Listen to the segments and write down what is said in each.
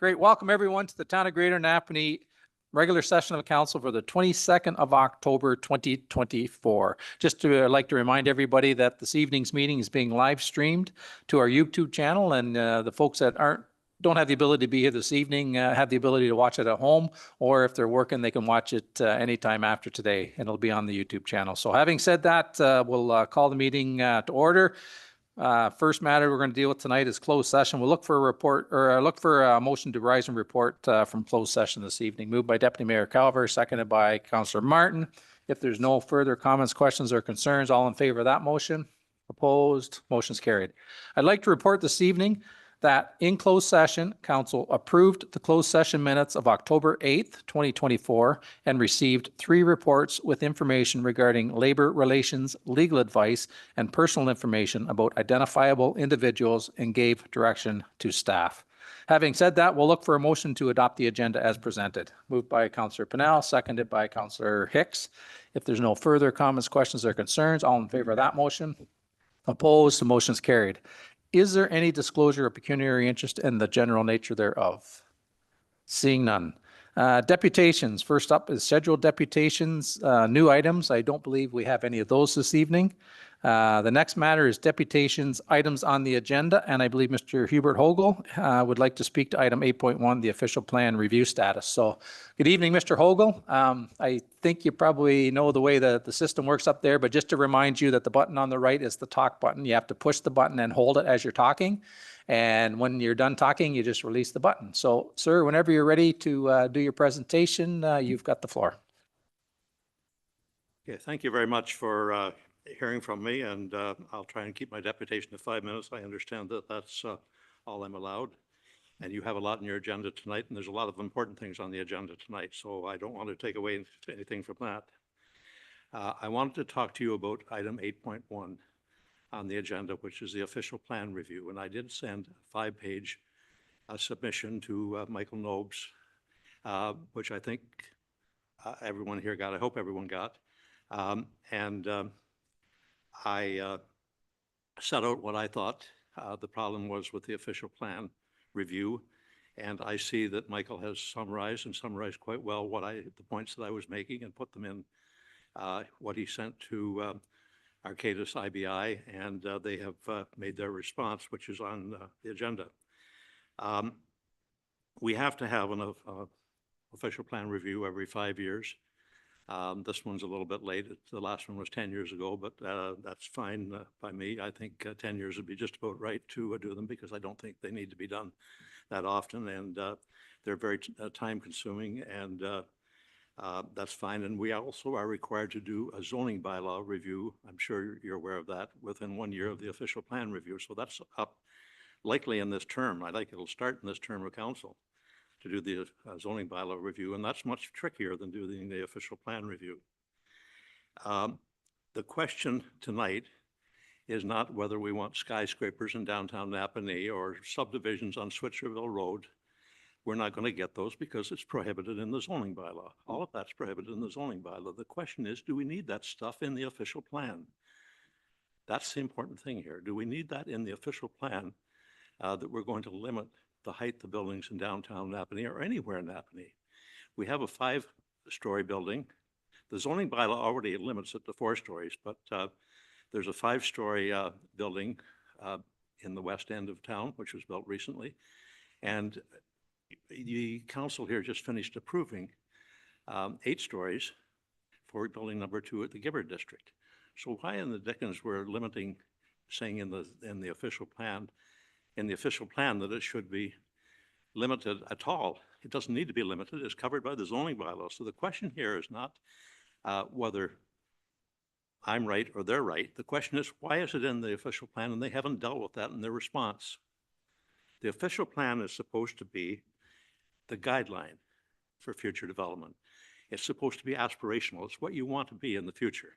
Great. Welcome everyone to the Town of Greater Napanee regular session of council for the 22nd of October 2024. Just to like to remind everybody that this evening's meeting is being live streamed to our YouTube channel, and the folks that don't have the ability to be here this evening have the ability to watch it at home, or if they're working, they can watch it anytime after today, and it'll be on the YouTube channel. So having said that, we'll call the meeting to order. First matter we're going to deal with tonight is closed session. We'll look for a report, or look for a motion to rise and report from closed session this evening. Moved by Deputy Mayor Calver, seconded by Councillor Martin. If there's no further comments, questions, or concerns, all in favor of that motion? Opposed? Motion's carried. I'd like to report this evening that in closed session, council approved the closed session minutes of October 8th, 2024, and received 3 reports with information regarding labor relations, legal advice, and personal information about identifiable individuals, and gave direction to staff. Having said that, we'll look for a motion to adopt the agenda as presented. Moved by Councillor Pennell, seconded by Councillor Hicks. If there's no further comments, questions, or concerns, all in favor of that motion? Opposed? The motion's carried. Is there any disclosure of pecuniary interest and the general nature thereof? Seeing none. Deputations. First up is scheduled deputations, new items. I don't believe we have any of those this evening. The next matter is deputations items on the agenda, and I believe Mr. Hubert Hogle would like to speak to item 8.1, the official plan review status. So good evening, Mr. Hogle. I think you probably know the way the system works up there, but just to remind you that the button on the right is the talk button. You have to push the button and hold it as you're talking. And when you're done talking, you just release the button. So, sir, whenever you're ready to do your presentation, you've got the floor. Okay, thank you very much for hearing from me, and I'll try and keep my deputation to 5 minutes. I understand that that's all I'm allowed. And you have a lot on your agenda tonight, and there's a lot of important things on the agenda tonight, so I don't want to take away anything from that. I wanted to talk to you about item 8.1 on the agenda, which is the official plan review. And I did send a 5-page submission to Michael Nobes, which I think everyone here got. I hope everyone got. I set out what I thought the problem was with the official plan review. And I see that Michael has summarized quite well the points that I was making, and put them in what he sent to Arcadis IBI, and they have made their response, which is on the agenda. We have to have an official plan review every 5 years. This one's a little bit late. The last one was 10 years ago, but that's fine by me. I think 10 years would be just about right to do them, because I don't think they need to be done that often, and they're very time consuming, and that's fine. And we also are required to do a zoning bylaw review. I'm sure you're aware of that, within 1 year of the official plan review. So that's up likely in this term. I think it'll start in this term of council to do the zoning bylaw review, and that's much trickier than doing the official plan review. The question tonight is not whether we want skyscrapers in downtown Napanee or subdivisions on Switcherville Road. We're not going to get those because it's prohibited in the zoning bylaw. All of that's prohibited in the zoning bylaw. The question is, do we need that stuff in the official plan? That's the important thing here. Do we need that in the official plan, that we're going to limit the height of the buildings in downtown Napanee or anywhere in Napanee? We have a 5-story building. The zoning bylaw already limits it to 4 stories, but there's a 5-story building in the west end of town, which was built recently. And the council here just finished approving 8 stories for building number 2 at the Hubert district. So why in the dickens we're limiting, saying in the official plan, that it should be limited at all? It doesn't need to be limited. It's covered by the zoning bylaw. So the question here is not whether I'm right or they're right. The question is, why is it in the official plan? And they haven't dealt with that in their response. The official plan is supposed to be the guideline for future development. It's supposed to be aspirational. It's what you want to be in the future.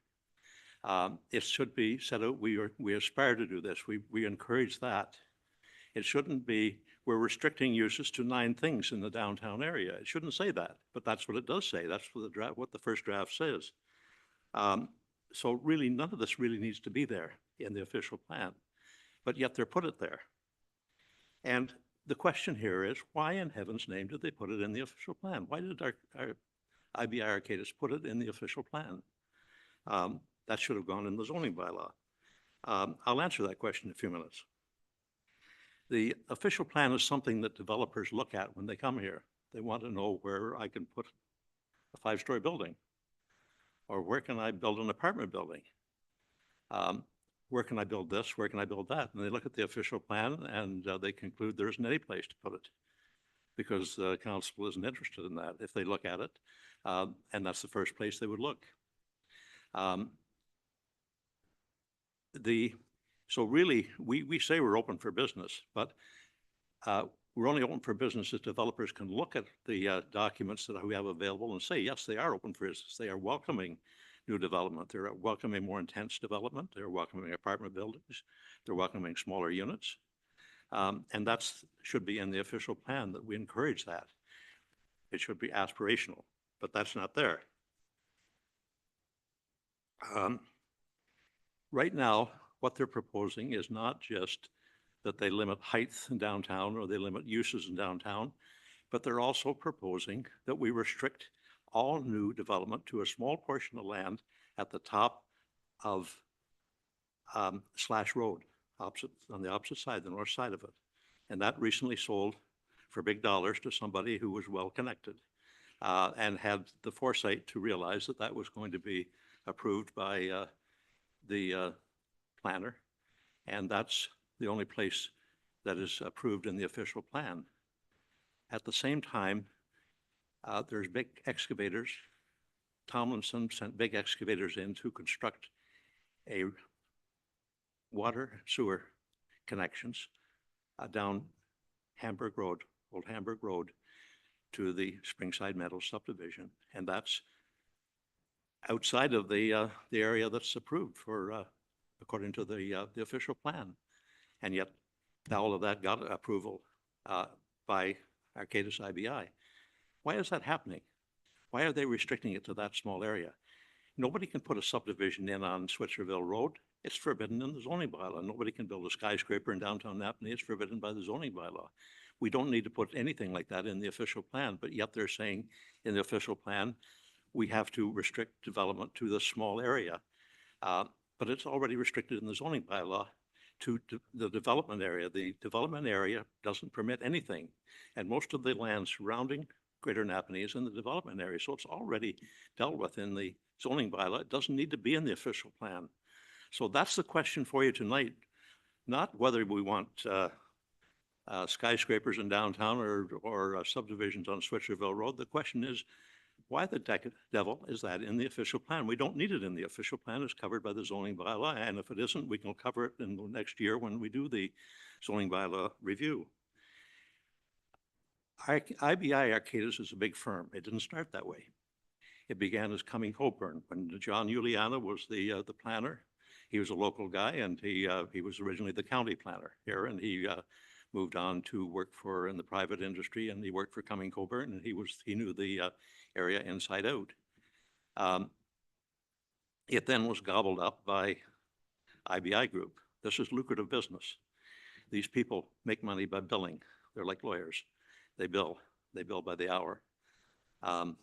It should be set out, we aspire to do this. We encourage that. It shouldn't be, we're restricting uses to 9 things in the downtown area. It shouldn't say that, but that's what it does say. That's what the first draft says. So really, none of this really needs to be there in the official plan, but yet they're put it there. And the question here is, why in heaven's name did they put it in the official plan? Why did our IBI Arcadis put it in the official plan? That should have gone in the zoning bylaw. I'll answer that question in a few minutes. The official plan is something that developers look at when they come here. They want to know where I can put a 5-story building, or where can I build an apartment building? Where can I build this? Where can I build that? And they look at the official plan and they conclude there isn't any place to put it because the council isn't interested in that if they look at it. And that's the first place they would look. So really, we say we're open for business, but we're only open for business if developers can look at the documents that we have available and say, yes, they are open for business. They are welcoming new development. They're welcoming more intense development. They're welcoming apartment buildings. They're welcoming smaller units. And that should be in the official plan, that we encourage that. It should be aspirational, but that's not there. Right now, what they're proposing is not just that they limit height in downtown or they limit uses in downtown, but they're also proposing that we restrict all new development to a small portion of land at the top of Slash Road, on the opposite side, the north side of it. And that recently sold for big dollars to somebody who was well connected and had the foresight to realize that that was going to be approved by the planner. And that's the only place that is approved in the official plan. At the same time, there's big excavators. Tomlinson sent big excavators in to construct a water sewer connections down Hamburg Road, Old Hamburg Road, to the Springside Meadows subdivision. And that's outside of the area that's approved for, according to the official plan. And yet all of that got approval by Arcadis IBI. Why is that happening? Why are they restricting it to that small area? Nobody can put a subdivision in on Switzerville Road. It's forbidden in the zoning bylaw. Nobody can build a skyscraper in downtown Napanee. It's forbidden by the zoning bylaw. We don't need to put anything like that in the official plan, but yet they're saying in the official plan, we have to restrict development to this small area. But it's already restricted in the zoning bylaw to the development area. The development area doesn't permit anything. And most of the land surrounding Greater Napanee is in the development area. So it's already dealt with in the zoning bylaw. It doesn't need to be in the official plan. So that's the question for you tonight, not whether we want skyscrapers in downtown or subdivisions on Switzerville Road. The question is, why the devil is that in the official plan? We don't need it in the official plan. It's covered by the zoning bylaw. And if it isn't, we can cover it in the next year when we do the zoning bylaw review. IBI Arcadis is a big firm. It didn't start that way. It began as Cumming Coburn when John Juliana was the planner. He was a local guy, and he was originally the county planner here, and he moved on to work in the private industry, and he worked for Cumming Coburn, and he knew the area inside out. It then was gobbled up by IBI Group. This is lucrative business. These people make money by billing. They're like lawyers. They bill by the hour. They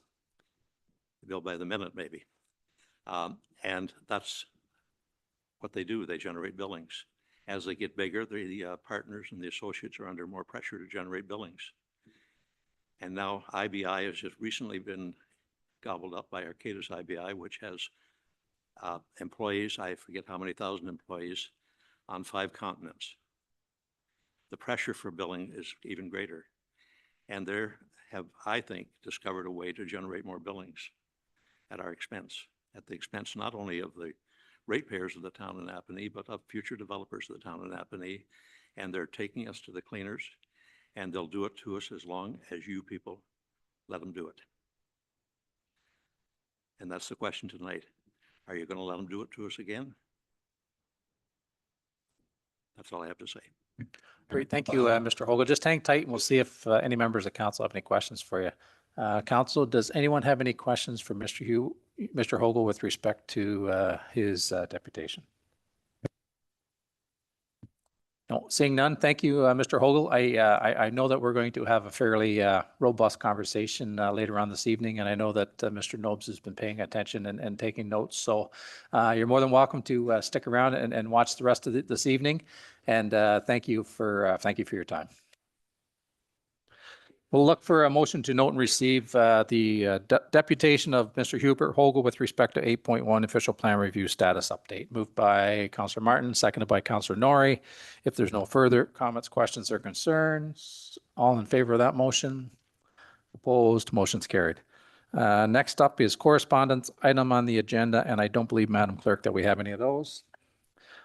bill by the minute, maybe. And that's what they do. They generate billings. As they get bigger, the partners and the associates are under more pressure to generate billings. And now IBI has just recently been gobbled up by Arcadis IBI, which has employees, I forget how many thousand employees, on 5 continents. The pressure for billing is even greater. And they have, I think, discovered a way to generate more billings at our expense, at the expense not only of the ratepayers of the town of Napanee, but of future developers of the town of Napanee. And they're taking us to the cleaners, and they'll do it to us as long as you people let them do it. And that's the question tonight. Are you going to let them do it to us again? That's all I have to say. Great. Thank you, Mr. Hogle. Just hang tight and we'll see if any members of council have any questions for you. Council, does anyone have any questions for Mr. Hogle with respect to his deputation? No, seeing none. Thank you, Mr. Hogle. I know that we're going to have a fairly robust conversation later on this evening, and I know that Mr. Nobes has been paying attention and taking notes. So you're more than welcome to stick around and watch the rest of this evening. And thank you for your time. We'll look for a motion to note and receive the deputation of Mr. Hubert Hogle with respect to 8.1 official plan review status update. Moved by Councillor Martin, seconded by Councillor Norrie. If there's no further comments, questions, or concerns, all in favor of that motion? Opposed? Motion's carried. Next up is correspondence item on the agenda, and I don't believe, Madam Clerk, that we have any of those.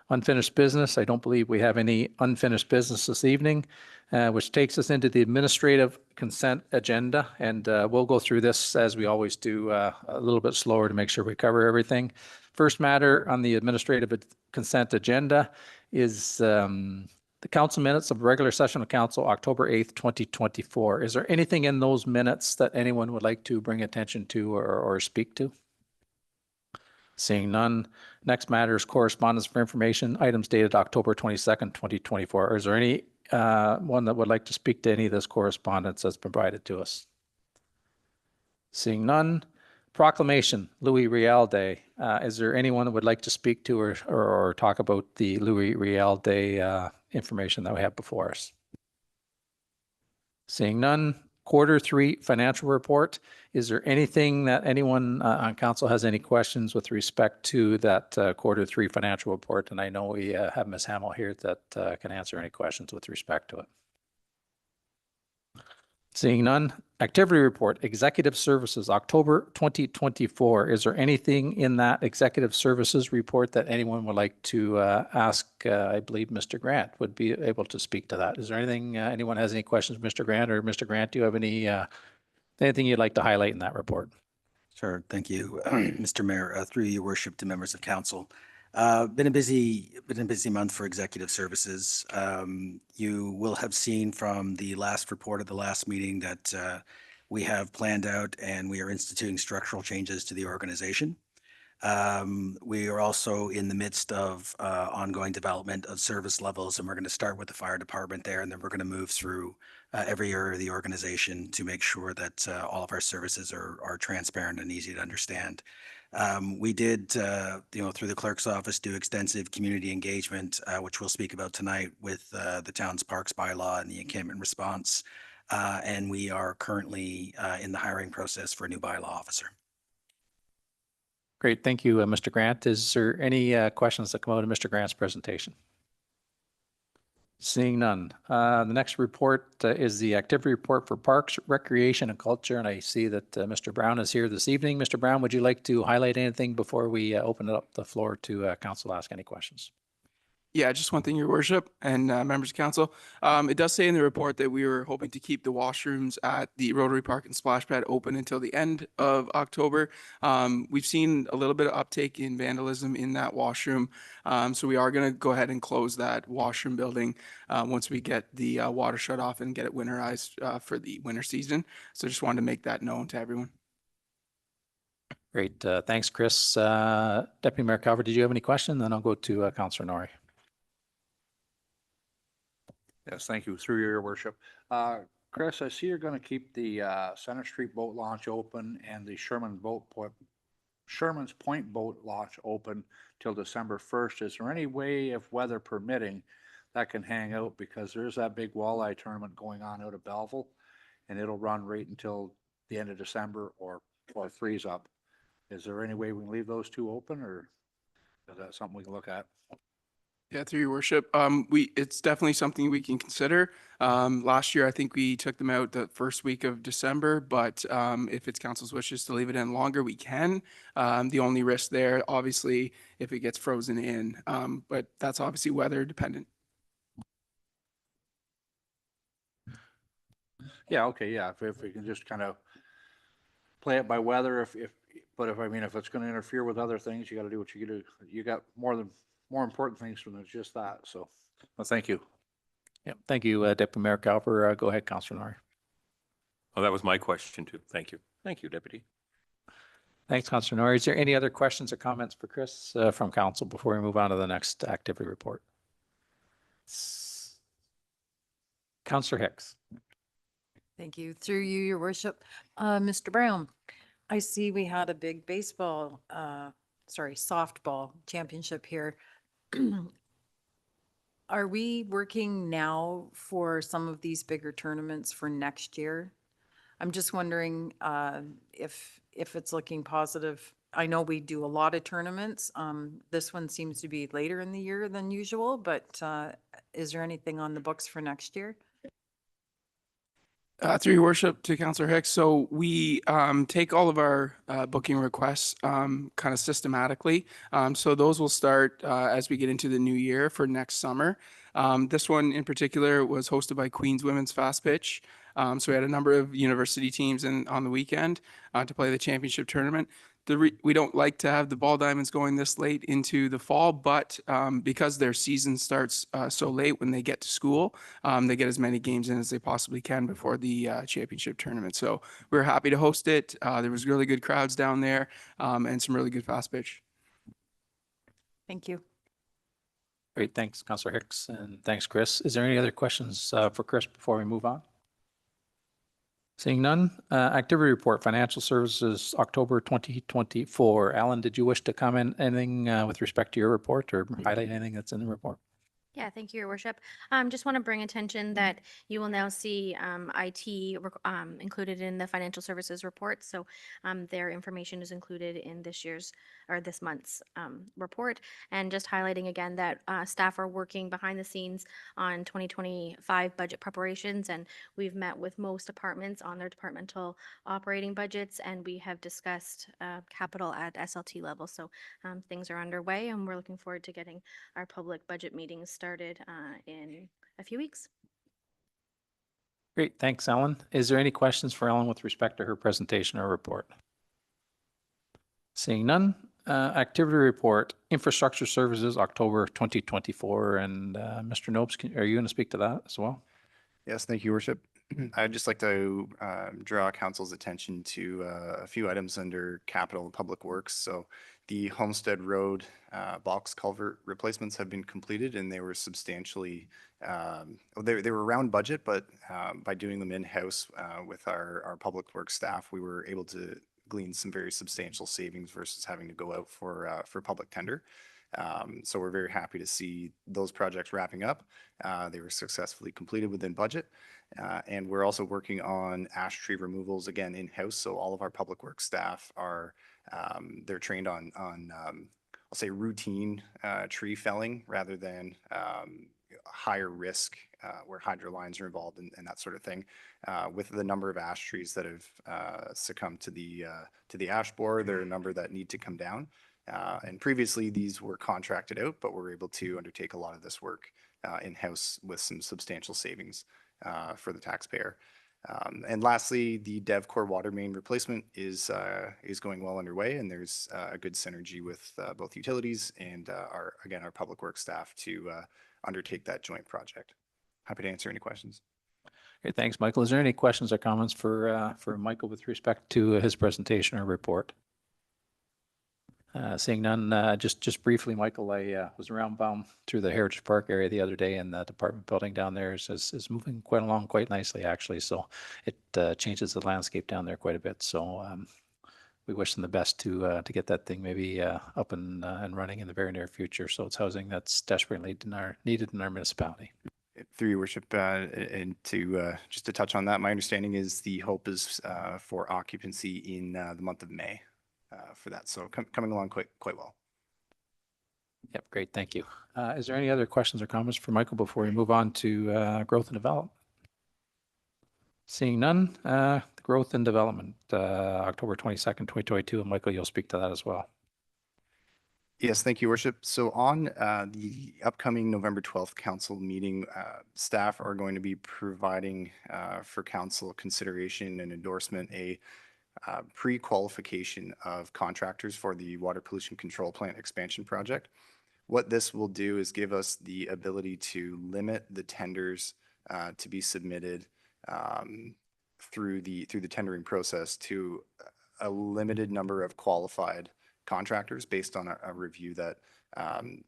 Unfinished business. I don't believe we have any unfinished business this evening, which takes us into the administrative consent agenda. And we'll go through this as we always do, a little bit slower to make sure we cover everything. First matter on the administrative consent agenda is the council minutes of regular session of council, October 8th, 2024. Is there anything in those minutes that anyone would like to bring attention to or speak to? Seeing none. Next matter is correspondence for information, items dated October 22nd, 2024. Is there any one that would like to speak to any of this correspondence that's provided to us? Seeing none. Proclamation, Louis Riel Day. Is there anyone that would like to speak to or talk about the Louis Riel Day information that we have before us? Seeing none. Q3 financial report. Is there anything that anyone on council has any questions with respect to that Q3 financial report? And I know we have Ms. Hamill here that can answer any questions with respect to it. Seeing none. Activity report, executive services, October 2024. Is there anything in that executive services report that anyone would like to ask? I believe Mr. Grant would be able to speak to that. Is there anything, anyone has any questions, Mr. Grant, or Mr. Grant, do you have any, anything you'd like to highlight in that report? Sure. Thank you, Mr. Mayor. Through your worship to members of council. Been a busy month for executive services. You will have seen from the last report of the last meeting that we have planned out and we are instituting structural changes to the organization. We are also in the midst of ongoing development of service levels, and we're going to start with the fire department there, and then we're going to move through every area of the organization to make sure that all of our services are transparent and easy to understand. We did, through the clerk's office, do extensive community engagement, which we'll speak about tonight with the town's parks bylaw and the encampment response. And we are currently in the hiring process for a new bylaw officer. Great. Thank you, Mr. Grant. Is there any questions that come out of Mr. Grant's presentation? Seeing none. The next report is the activity report for Parks, Recreation and Culture. And I see that Mr. Brown is here this evening. Mr. Brown, would you like to highlight anything before we open up the floor to council to ask any questions? Yeah, just one thing, Your Worship and members of council. It does say in the report that we were hoping to keep the washrooms at the Rotary Park and Splash Pad open until the end of October. We've seen a little bit of uptake in vandalism in that washroom. So we are going to go ahead and close that washroom building once we get the water shut off and get it winterized for the winter season. So just wanted to make that known to everyone. Great. Thanks, Chris. Deputy Mayor Calvert, did you have any questions? Then I'll go to Councillor Norrie. Yes, thank you. Through your worship. Chris, I see you're going to keep the Center Street boat launch open and the Sherman's Point boat launch open till December 1st. Is there any way, if weather permitting, that can hang out? Because there's that big walleye tournament going on out of Belleville, and it'll run right until the end of December or freeze up. Is there any way we can leave those two open, or is that something we can look at? Yeah, through your worship. It's definitely something we can consider. Last year, I think we took them out the first week of December, but if it's council's wishes to leave it in longer, we can. The only risk there, obviously, if it gets frozen in, but that's obviously weather dependent. Yeah, okay, yeah. If we can just kind of play it by weather, if it's going to interfere with other things, you got to do what you do. You got more important things than just that. So, well, thank you. Yeah, thank you, Deputy Mayor Calvert. Go ahead, Councillor Norrie. Oh, that was my question too. Thank you. Thank you, Deputy. Thanks, Councillor Norrie. Is there any other questions or comments for Chris from council before we move on to the next activity report? Counselor Hicks. Thank you. Through you, your worship. Mr. Brown, I see we had a big softball championship here. Are we working now for some of these bigger tournaments for next year? I'm just wondering if it's looking positive. I know we do a lot of tournaments. This one seems to be later in the year than usual, but is there anything on the books for next year? Through your worship to Councillor Hicks. So we take all of our booking requests kind of systematically. So those will start as we get into the new year for next summer. This one in particular was hosted by Queen's Women's Fast Pitch. So we had a number of university teams on the weekend to play the championship tournament. We don't like to have the ball diamonds going this late into the fall, but because their season starts so late when they get to school, they get as many games in as they possibly can before the championship tournament. So we were happy to host it. There was really good crowds down there and some really good fast pitch. Thank you. Great, thanks, Counselor Hicks, and thanks, Chris. Is there any other questions for Chris before we move on? Seeing none, activity report, financial services, October 2024. Alan, did you wish to comment anything with respect to your report or highlight anything that's in the report? Yeah, thank you, Your Worship. Just want to bring attention that you will now see IT included in the financial services report. So their information is included in this month's report. And just highlighting again that staff are working behind the scenes on 2025 budget preparations, and we've met with most departments on their departmental operating budgets, and we have discussed capital at SLT level. So things are underway, and we're looking forward to getting our public budget meetings started in a few weeks. Great, thanks, Ellen. Is there any questions for Ellen with respect to her presentation or report? Seeing none, activity report, infrastructure services, October 2024. And Mr. Nopes, are you going to speak to that as well? Yes, thank you, Worship. I'd just like to draw council's attention to a few items under capital and public works. So the Homestead Road box culvert replacements have been completed, and they were substantially, they were around budget, but by doing them in-house with our public works staff, we were able to glean some very substantial savings versus having to go out for public tender. So we're very happy to see those projects wrapping up. They were successfully completed within budget. And we're also working on ash tree removals again in-house. So all of our public works staff are, they're trained on I'll say routine tree felling rather than higher risk where hydro lines are involved and that sort of thing. With the number of ash trees that have succumbed to the ash borer, there are a number that need to come down. And previously these were contracted out, but we're able to undertake a lot of this work in-house with some substantial savings for the taxpayer. And lastly, the DevCore water main replacement is going well underway, and there's a good synergy with both utilities and our public works staff to undertake that joint project. Happy to answer any questions. Okay, thanks, Michael. Is there any questions or comments for Michael with respect to his presentation or report? Seeing none, just briefly, Michael, I was around through the Heritage Park area the other day, and the department building down there is moving quite nicely, actually. So it changes the landscape down there quite a bit. So we wish them the best to get that thing maybe up and running in the very near future. So it's housing that's desperately needed in our municipality. Through your worship, and to just to touch on that, my understanding is the hope is for occupancy in the month of May. For that, so coming along quite well. Yep, great, thank you. Is there any other questions or comments for Michael before we move on to growth and development? Seeing none, growth and development, October 22nd, 2022, and Michael, you'll speak to that as well. Yes, thank you, Worship. So on the upcoming November 12th council meeting, staff are going to be providing for council consideration and endorsement a pre-qualification of contractors for the water pollution control plant expansion project. What this will do is give us the ability to limit the tenders to be submitted through the tendering process to a limited number of qualified contractors based on a review that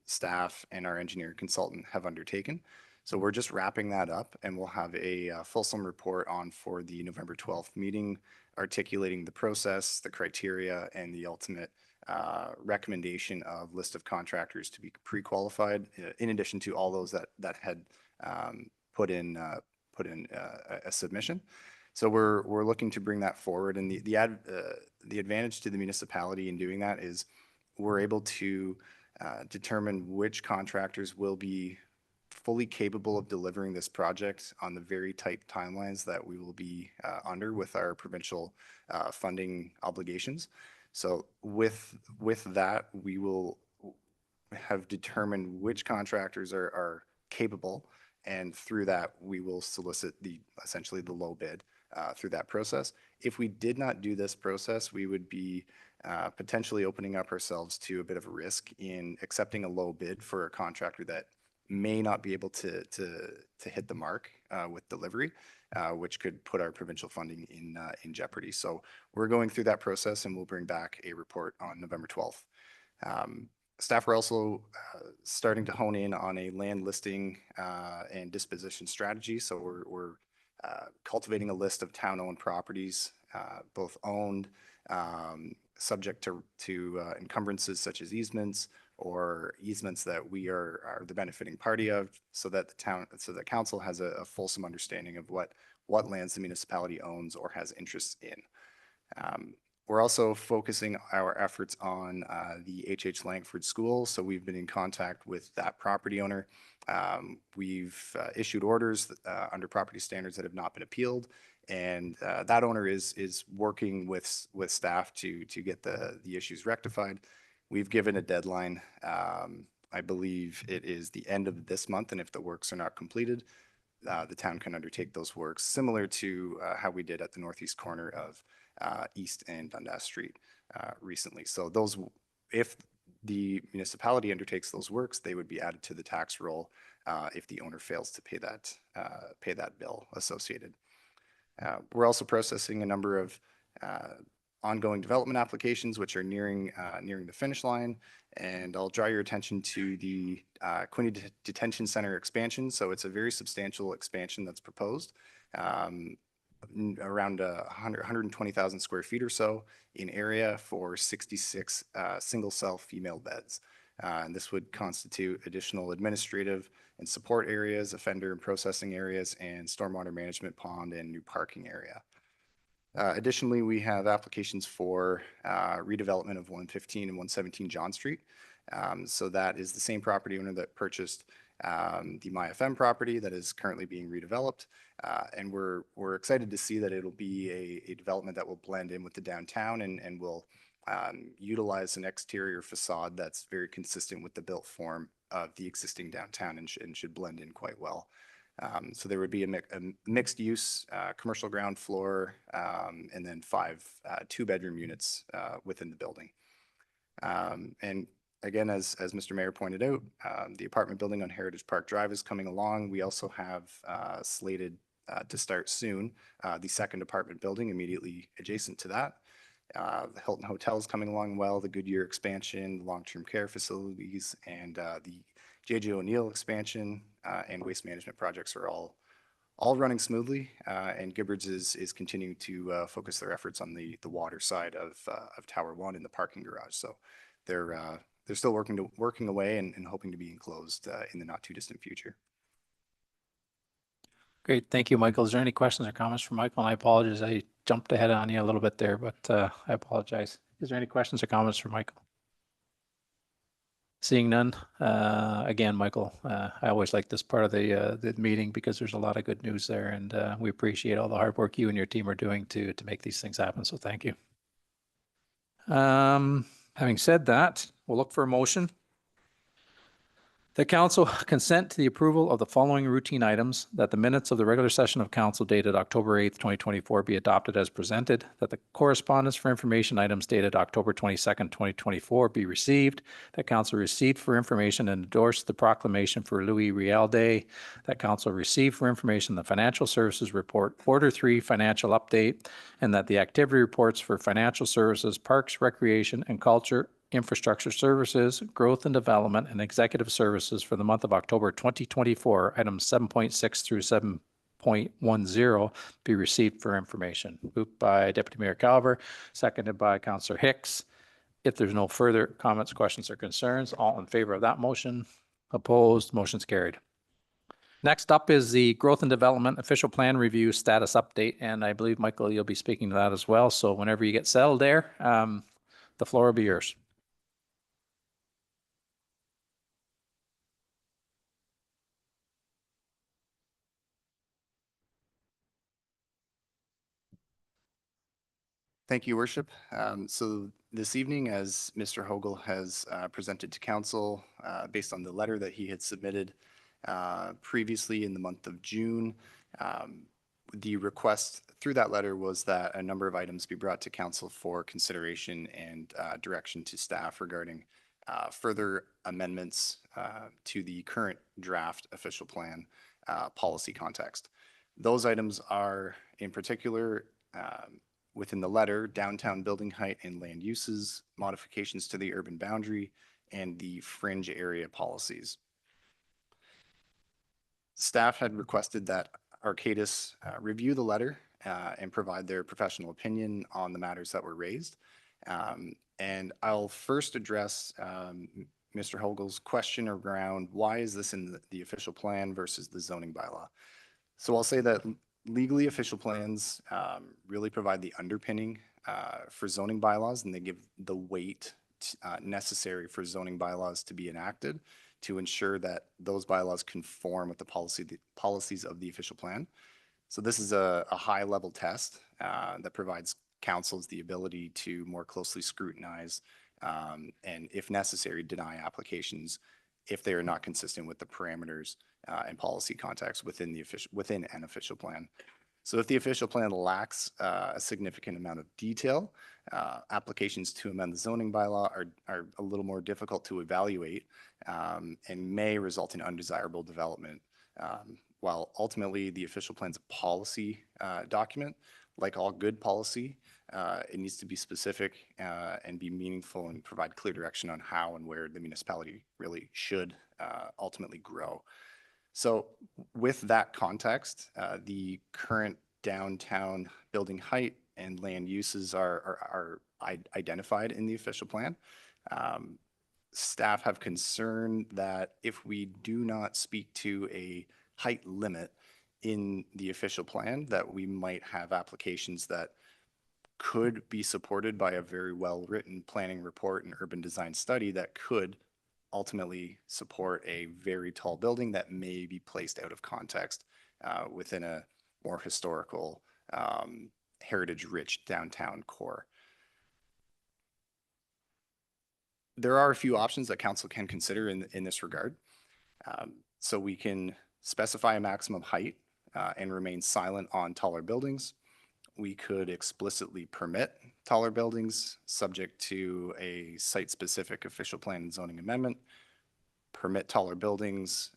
staff and our engineer consultant have undertaken. So we're just wrapping that up, and we'll have a fulsome report on for the November 12th meeting, articulating the process, the criteria, and the ultimate recommendation of list of contractors to be pre-qualified, in addition to all those that had put in a submission. So we're looking to bring that forward, and the advantage to the municipality in doing that is we're able to determine which contractors will be fully capable of delivering this project on the very tight timelines that we will be under with our provincial funding obligations. So with that, we will have determined which contractors are capable, and through that, we will solicit essentially the low bid through that process. If we did not do this process, we would be potentially opening up ourselves to a bit of a risk in accepting a low bid for a contractor that may not be able to hit the mark with delivery, which could put our provincial funding in jeopardy. So we're going through that process, and we'll bring back a report on November 12th. Staff are also starting to hone in on a land listing and disposition strategy. So we're cultivating a list of town-owned properties, both owned, subject to encumbrances such as easements, or easements that we are the benefiting party of, so that the council has a fulsome understanding of what lands the municipality owns or has interests in. We're also focusing our efforts on the H.H. Langford School. So we've been in contact with that property owner. We've issued orders under property standards that have not been appealed. And that owner is working with staff to get the issues rectified. We've given a deadline. I believe it is the end of this month, and if the works are not completed, the town can undertake those works, similar to how we did at the northeast corner of East and Dundas Street recently. So those, if the municipality undertakes those works, they would be added to the tax roll if the owner fails to pay that bill associated. We're also processing a number of ongoing development applications, which are nearing the finish line. And I'll draw your attention to the Quinte Detention Center expansion. So it's a very substantial expansion that's proposed, around 120,000 square feet or so in area for 66 single cell female beds. And this would constitute additional administrative and support areas, offender and processing areas, and stormwater management pond and new parking area. Additionally, we have applications for redevelopment of 115 and 117 John Street. So that is the same property owner that purchased the MyFM property that is currently being redeveloped. And we're excited to see that it'll be a development that will blend in with the downtown and will utilize an exterior facade that's very consistent with the built form of the existing downtown and should blend in quite well. So there would be a mixed use commercial ground floor and then 5 two-bedroom units within the building. And again, as Mr. Mayor pointed out, the apartment building on Heritage Park Drive is coming along. We also have slated to start soon the second apartment building immediately adjacent to that. The Hilton Hotel is coming along well, the Goodyear expansion, long-term care facilities, and the J.J. O'Neill expansion and waste management projects are all running smoothly. And Gibberts is continuing to focus their efforts on the water side of Tower 1 in the parking garage. So they're still working away and hoping to be enclosed in the not too distant future. Great. Thank you, Michael. Is there any questions or comments from Michael? And I apologize. I jumped ahead on you a little bit there, but I apologize. Is there any questions or comments from Michael? Seeing none. Again, Michael, I always like this part of the meeting because there's a lot of good news there, and we appreciate all the hard work you and your team are doing to make these things happen. So thank you. Having said that, we'll look for a motion. The council consent to the approval of the following routine items: that the minutes of the regular session of council dated October 8th, 2024 be adopted as presented, that the correspondence for information items dated October 22nd, 2024 be received, that council received for information and endorsed the proclamation for Louis Riel Day, that council received for information the financial services report, Order 3 financial update, and that the activity reports for financial services, parks, recreation, and culture Infrastructure Services, Growth and Development, and Executive Services for the month of October 2024, items 7.6 through 7.10 be received for information. Moved by Deputy Mayor Calver, seconded by Councillor Hicks. If there's no further comments, questions, or concerns, all in favor of that motion? Opposed? Motion's carried. Next up is the Growth and Development Official Plan Review Status Update, and I believe, Michael, you'll be speaking to that as well. So whenever you get settled there, the floor will be yours. Thank you, Worship. So this evening, as Mr. Hogle has presented to council based on the letter that he had submitted previously in the month of June, the request through that letter was that a number of items be brought to council for consideration and direction to staff regarding further amendments to the current draft official plan policy context. Those items are in particular within the letter, downtown building height and land uses, modifications to the urban boundary, and the fringe area policies. Staff had requested that Arcadis review the letter and provide their professional opinion on the matters that were raised. And I'll first address Mr. Hogle's question around why is this in the official plan versus the zoning bylaw. So I'll say that legally, official plans really provide the underpinning for zoning bylaws, and they give the weight necessary for zoning bylaws to be enacted to ensure that those bylaws conform with the policies of the official plan. So this is a high-level test that provides councils the ability to more closely scrutinize and, if necessary, deny applications if they are not consistent with the parameters and policy context within an official plan. So if the official plan lacks a significant amount of detail, applications to amend the zoning bylaw are a little more difficult to evaluate and may result in undesirable development. While ultimately the official plan's a policy document, like all good policy, it needs to be specific and be meaningful and provide clear direction on how and where the municipality really should ultimately grow. So with that context, the current downtown building height and land uses are identified in the official plan. Staff have concern that if we do not speak to a height limit in the official plan, that we might have applications that could be supported by a very well-written planning report and urban design study that could ultimately support a very tall building that may be placed out of context within a more historical, heritage-rich downtown core. There are a few options that council can consider in this regard. So we can specify a maximum height and remain silent on taller buildings. We could explicitly permit taller buildings subject to a site-specific official plan and zoning amendment. Permit taller buildings,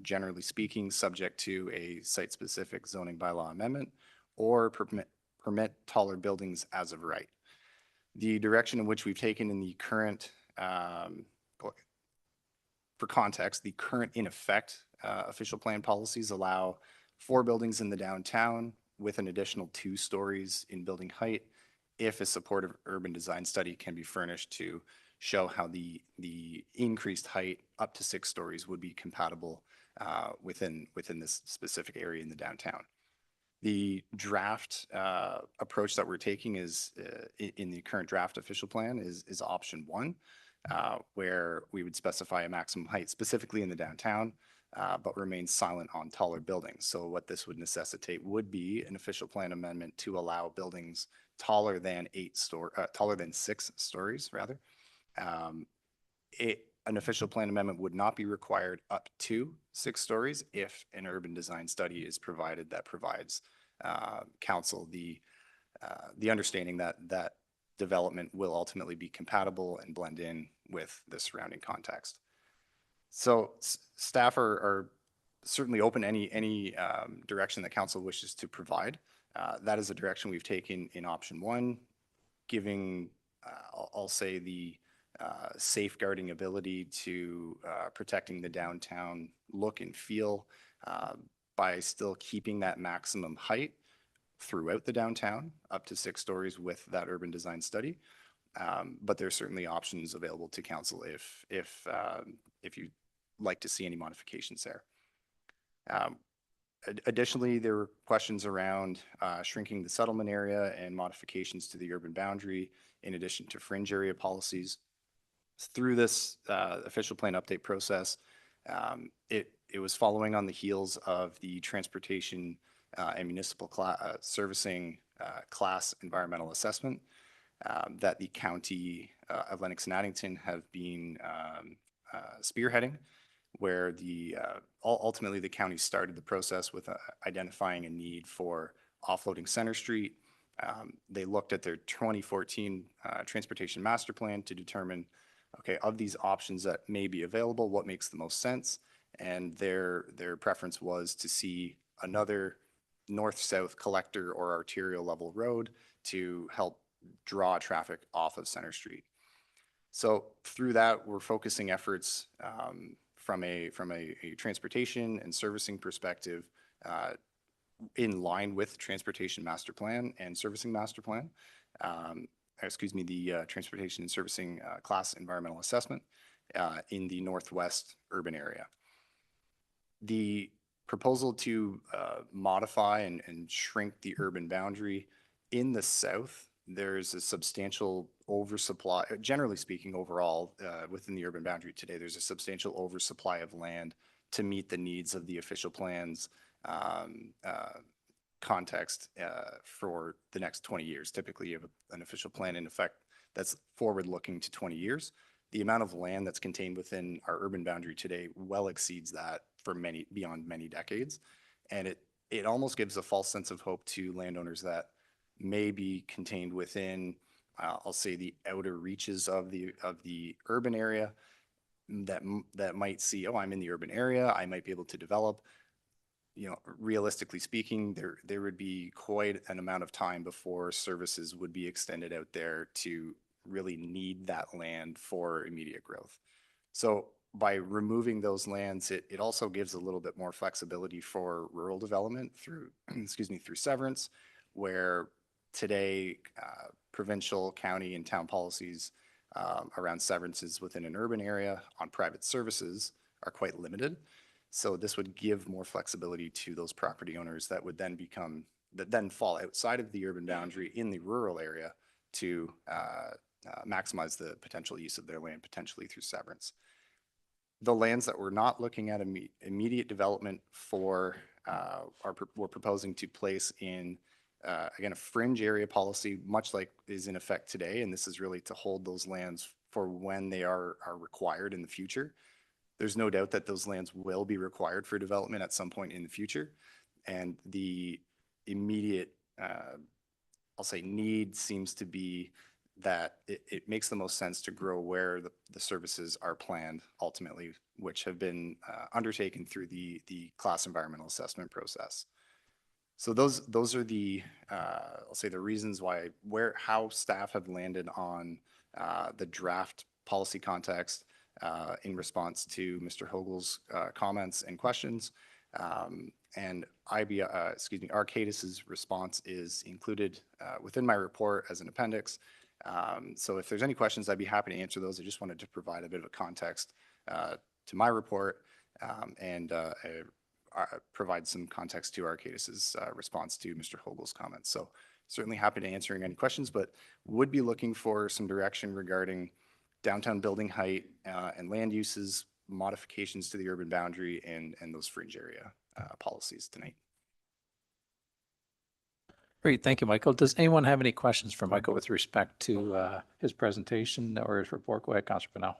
generally speaking, subject to a site-specific zoning bylaw amendment, or permit taller buildings as of right. The direction in which we've taken in the current, for context, the current in effect official plan policies allow 4 buildings in the downtown with an additional 2 stories in building height if a supportive urban design study can be furnished to show how the increased height up to 6 stories would be compatible within this specific area in the downtown. The draft approach that we're taking is in the current draft official plan is option 1, where we would specify a maximum height specifically in the downtown, but remain silent on taller buildings. So what this would necessitate would be an official plan amendment to allow buildings taller than 6 stories rather. An official plan amendment would not be required up to 6 stories if an urban design study is provided that provides council the understanding that development will ultimately be compatible and blend in with the surrounding context. So staff are certainly open any direction that council wishes to provide. That is a direction we've taken in option 1, giving I'll say the safeguarding ability to protecting the downtown look and feel by still keeping that maximum height throughout the downtown up to 6 stories with that urban design study. But there's certainly options available to council if you'd like to see any modifications there. Additionally, there were questions around shrinking the settlement area and modifications to the urban boundary in addition to fringe area policies. Through this official plan update process, it was following on the heels of the transportation and municipal servicing class environmental assessment that the county of Lennox and Addington have been spearheading, where ultimately the county started the process with identifying a need for offloading Center Street. They looked at their 2014 transportation master plan to determine, okay, of these options that may be available, what makes the most sense? And their preference was to see another north-south collector or arterial level road to help draw traffic off of Center Street. So through that, we're focusing efforts from a transportation and servicing perspective in line with transportation master plan and servicing master plan. The transportation and servicing class environmental assessment in the northwest urban area. The proposal to modify and shrink the urban boundary in the south, there's a substantial oversupply, generally speaking, overall, within the urban boundary today, there's a substantial oversupply of land to meet the needs of the official plans context for the next 20 years. Typically, you have an official plan in effect that's forward-looking to 20 years. The amount of land that's contained within our urban boundary today well exceeds that for beyond many decades. And it almost gives a false sense of hope to landowners that may be contained within, I'll say, the outer reaches of the urban area that might see, oh, I'm in the urban area, I might be able to develop. You know, realistically speaking, there would be quite an amount of time before services would be extended out there to really need that land for immediate growth. So by removing those lands, it also gives a little bit more flexibility for rural development through, through severance, where today provincial, county, and town policies around severances within an urban area on private services are quite limited. So this would give more flexibility to those property owners that would then fall outside of the urban boundary in the rural area to maximize the potential use of their land, potentially through severance. The lands that we're not looking at immediate development for we're proposing to place in, again, a fringe area policy, much like is in effect today. And this is really to hold those lands for when they are required in the future. There's no doubt that those lands will be required for development at some point in the future. And the immediate, I'll say, need seems to be that it makes the most sense to grow where the services are planned ultimately, which have been undertaken through the class environmental assessment process. So those are the, I'll say, the reasons how staff have landed on the draft policy context in response to Mr. Hogle's comments and questions. And Arcadis's response is included within my report as an appendix. So if there's any questions, I'd be happy to answer those. I just wanted to provide a bit of a context to my report and provide some context to Arcadis's response to Mr. Hogle's comments. So certainly happy to answering any questions, but would be looking for some direction regarding downtown building height and land uses, modifications to the urban boundary, and those fringe area policies tonight. Great, thank you, Michael. Does anyone have any questions for Michael with respect to his presentation or his report? Go ahead, Councilor Pennell.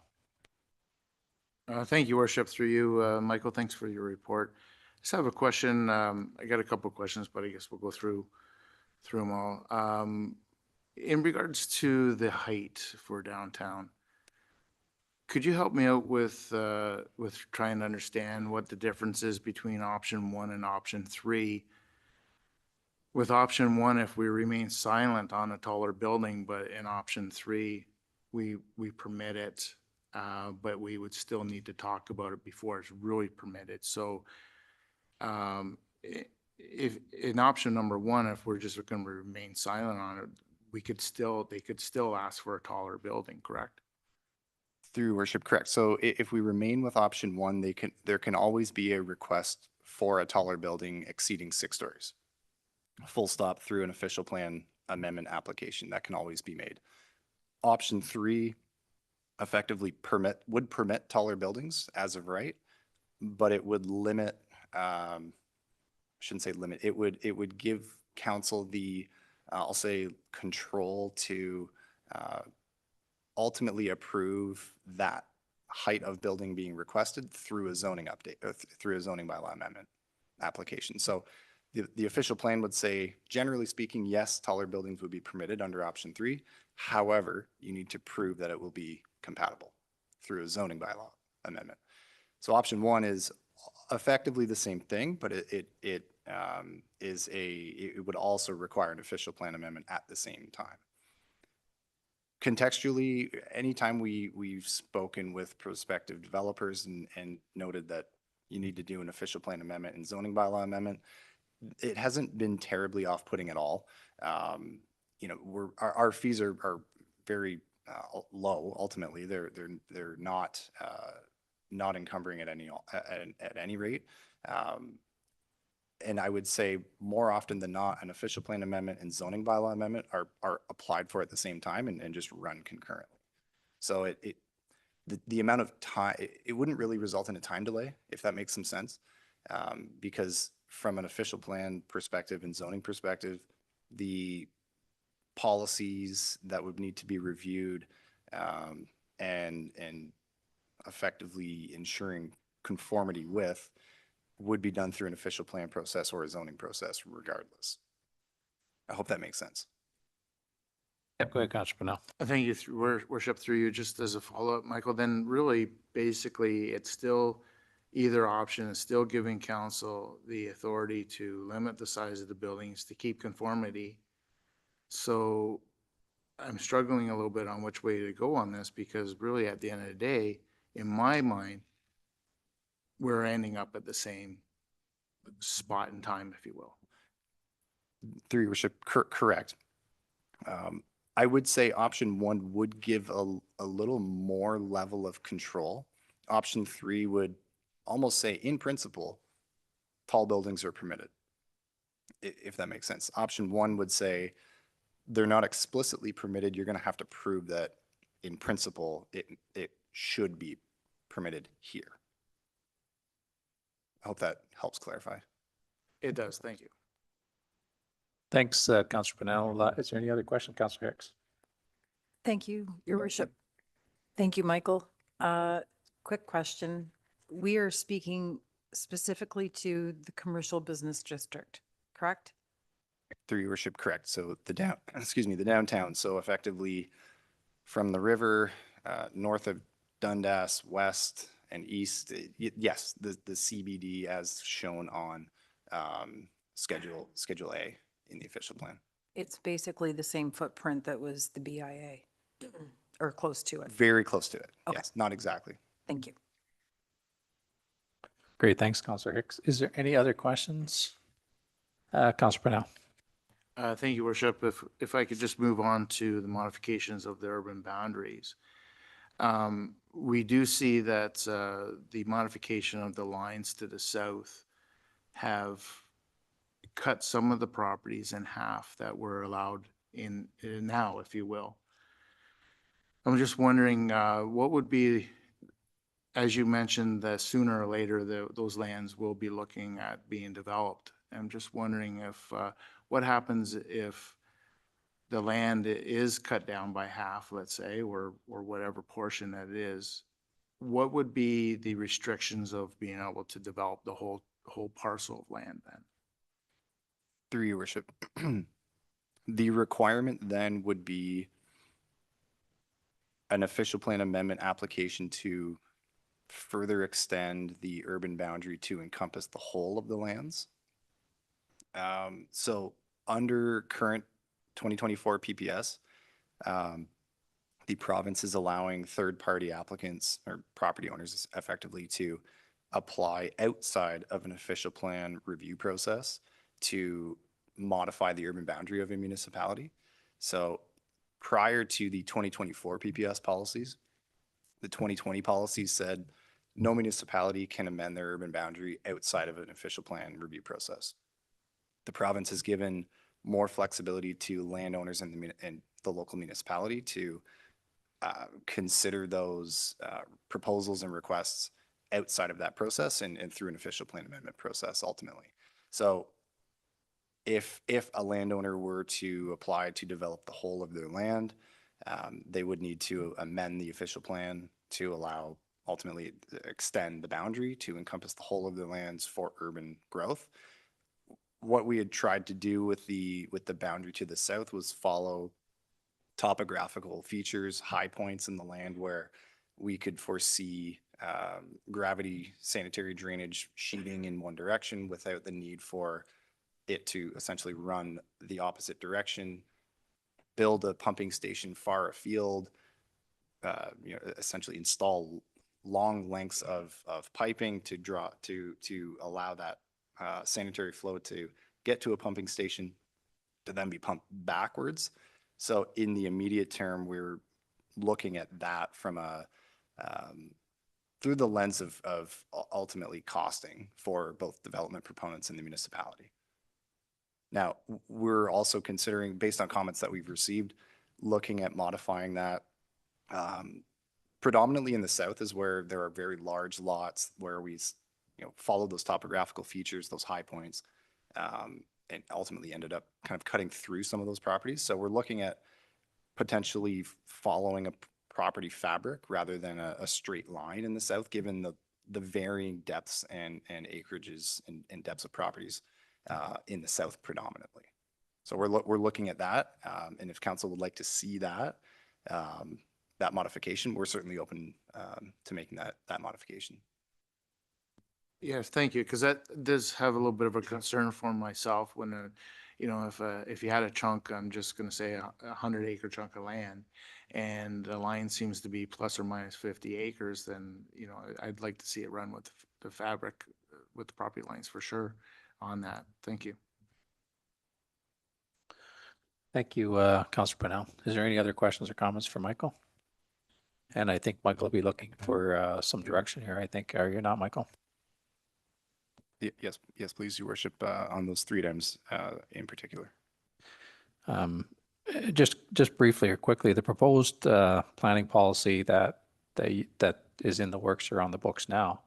Thank you, Worship. Through you, Michael, thanks for your report. Just have a question. I got a couple of questions, but I guess we'll go through them all. In regards to the height for downtown, could you help me out with trying to understand what the difference is between option 1 and option 3? With option 1, if we remain silent on a taller building, but in option 3, we permit it, but we would still need to talk about it before it's really permitted. So if in option number one, if we're just going to remain silent on it, they could still ask for a taller building, correct? Through your worship, correct. So if we remain with option one, there can always be a request for a taller building exceeding 6 stories. Full stop, through an official plan amendment application. That can always be made. Option 3 effectively would permit taller buildings as of right, but it would limit, shouldn't say limit, it would give council the, I'll say, control to ultimately approve that height of building being requested through a zoning update, or through a zoning bylaw amendment application. So the official plan would say, generally speaking, yes, taller buildings would be permitted under option 3. However, you need to prove that it will be compatible through a zoning bylaw amendment. So option 1 is effectively the same thing, but it would also require an official plan amendment at the same time. Contextually, anytime we've spoken with prospective developers and noted that you need to do an official plan amendment and zoning bylaw amendment, it hasn't been terribly off-putting at all. You know, our fees are very low. Ultimately, they're not encumbering at any rate. And I would say more often than not, an official plan amendment and zoning bylaw amendment are applied for at the same time and just run concurrently. So the amount of time, it wouldn't really result in a time delay, if that makes some sense. Because from an official plan perspective and zoning perspective, the policies that would need to be reviewed and effectively ensuring conformity with would be done through an official plan process or a zoning process regardless. I hope that makes sense. Yep, go ahead, Councilor Purnell. Thank you, worship, through you. Just as a follow-up, Michael, then really basically it's still either option is still giving council the authority to limit the size of the buildings to keep conformity. So I'm struggling a little bit on which way to go on this, because really at the end of the day, in my mind, we're ending up at the same spot in time, if you will. Through your worship, correct. I would say option 1 would give a little more level of control. Option 3 would almost say, in principle, tall buildings are permitted, if that makes sense. Option 1 would say they're not explicitly permitted. You're going to have to prove that in principle it should be permitted here. I hope that helps clarify. It does. Thank you. Thanks, Councilor Purnell. Is there any other question, Councilor Hicks? Thank you, Your Worship. Thank you, Michael. Quick question. We are speaking specifically to the commercial business district, correct? Through your worship, correct. So the downtown. So effectively from the river, north of Dundas, west and east, yes, the CBD as shown on Schedule A in the official plan. It's basically the same footprint that was the BIA, or close to it. Very close to it. Okay. Yes, not exactly. Thank you. Great, thanks, Councilor Hicks. Is there any other questions? Councilor Purnell. Thank you, Worship. If I could just move on to the modifications of the urban boundaries. We do see that the modification of the lines to the south have cut some of the properties in half that were allowed in now, if you will. I'm just wondering what would be, as you mentioned, that sooner or later those lands will be looking at being developed. I'm just wondering if what happens if the land is cut down by half, let's say, or whatever portion that it is. What would be the restrictions of being able to develop the whole parcel of land then? Through your worship, the requirement then would be an official plan amendment application to further extend the urban boundary to encompass the whole of the lands. So under current 2024 PPS, the the province is allowing third-party applicants or property owners effectively to apply outside of an official plan review process to modify the urban boundary of a municipality. So prior to the 2024 PPS policies, the 2020 policies said no municipality can amend their urban boundary outside of an official plan review process. The province has given more flexibility to landowners in the local municipality to consider those proposals and requests outside of that process and through an official plan amendment process ultimately. So if a landowner were to apply to develop the whole of their land, they would need to amend the official plan to allow ultimately extend the boundary to encompass the whole of their lands for urban growth. What we had tried to do with the boundary to the south was follow topographical features, high points in the land where we could foresee gravity sanitary drainage sheeting in one direction without the need for it to essentially run the opposite direction, build a pumping station far afield, essentially install long lengths of piping to allow that sanitary flow to get to a pumping station to then be pumped backwards. So in the immediate term, we're looking at that from through the lens of ultimately costing for both development proponents and the municipality. Now, we're also considering, based on comments that we've received, looking at modifying that. Predominantly in the south is where there are very large lots where we follow those topographical features, those high points, and ultimately ended up kind of cutting through some of those properties. So we're looking at potentially following a property fabric rather than a straight line in the south, given the varying depths and acreages and depths of properties in the south predominantly. So we're looking at that, and if council would like to see that that modification, we're certainly open to making that modification. Yes, thank you, because that does have a little bit of a concern for myself when, if you had a chunk, I'm just going to say a 100-acre chunk of land, and the line seems to be plus or minus 50 acres, then, I'd like to see it run with the fabric, with the property lines for sure on that. Thank you. Thank you, Councillor Pennell. Is there any other questions or comments for Michael? And I think Michael will be looking for some direction here. I think, are you not, Michael? Yes, please, Your Worship, on those three items in particular. Just briefly or quickly, the proposed planning policy that is in the works or on the books now,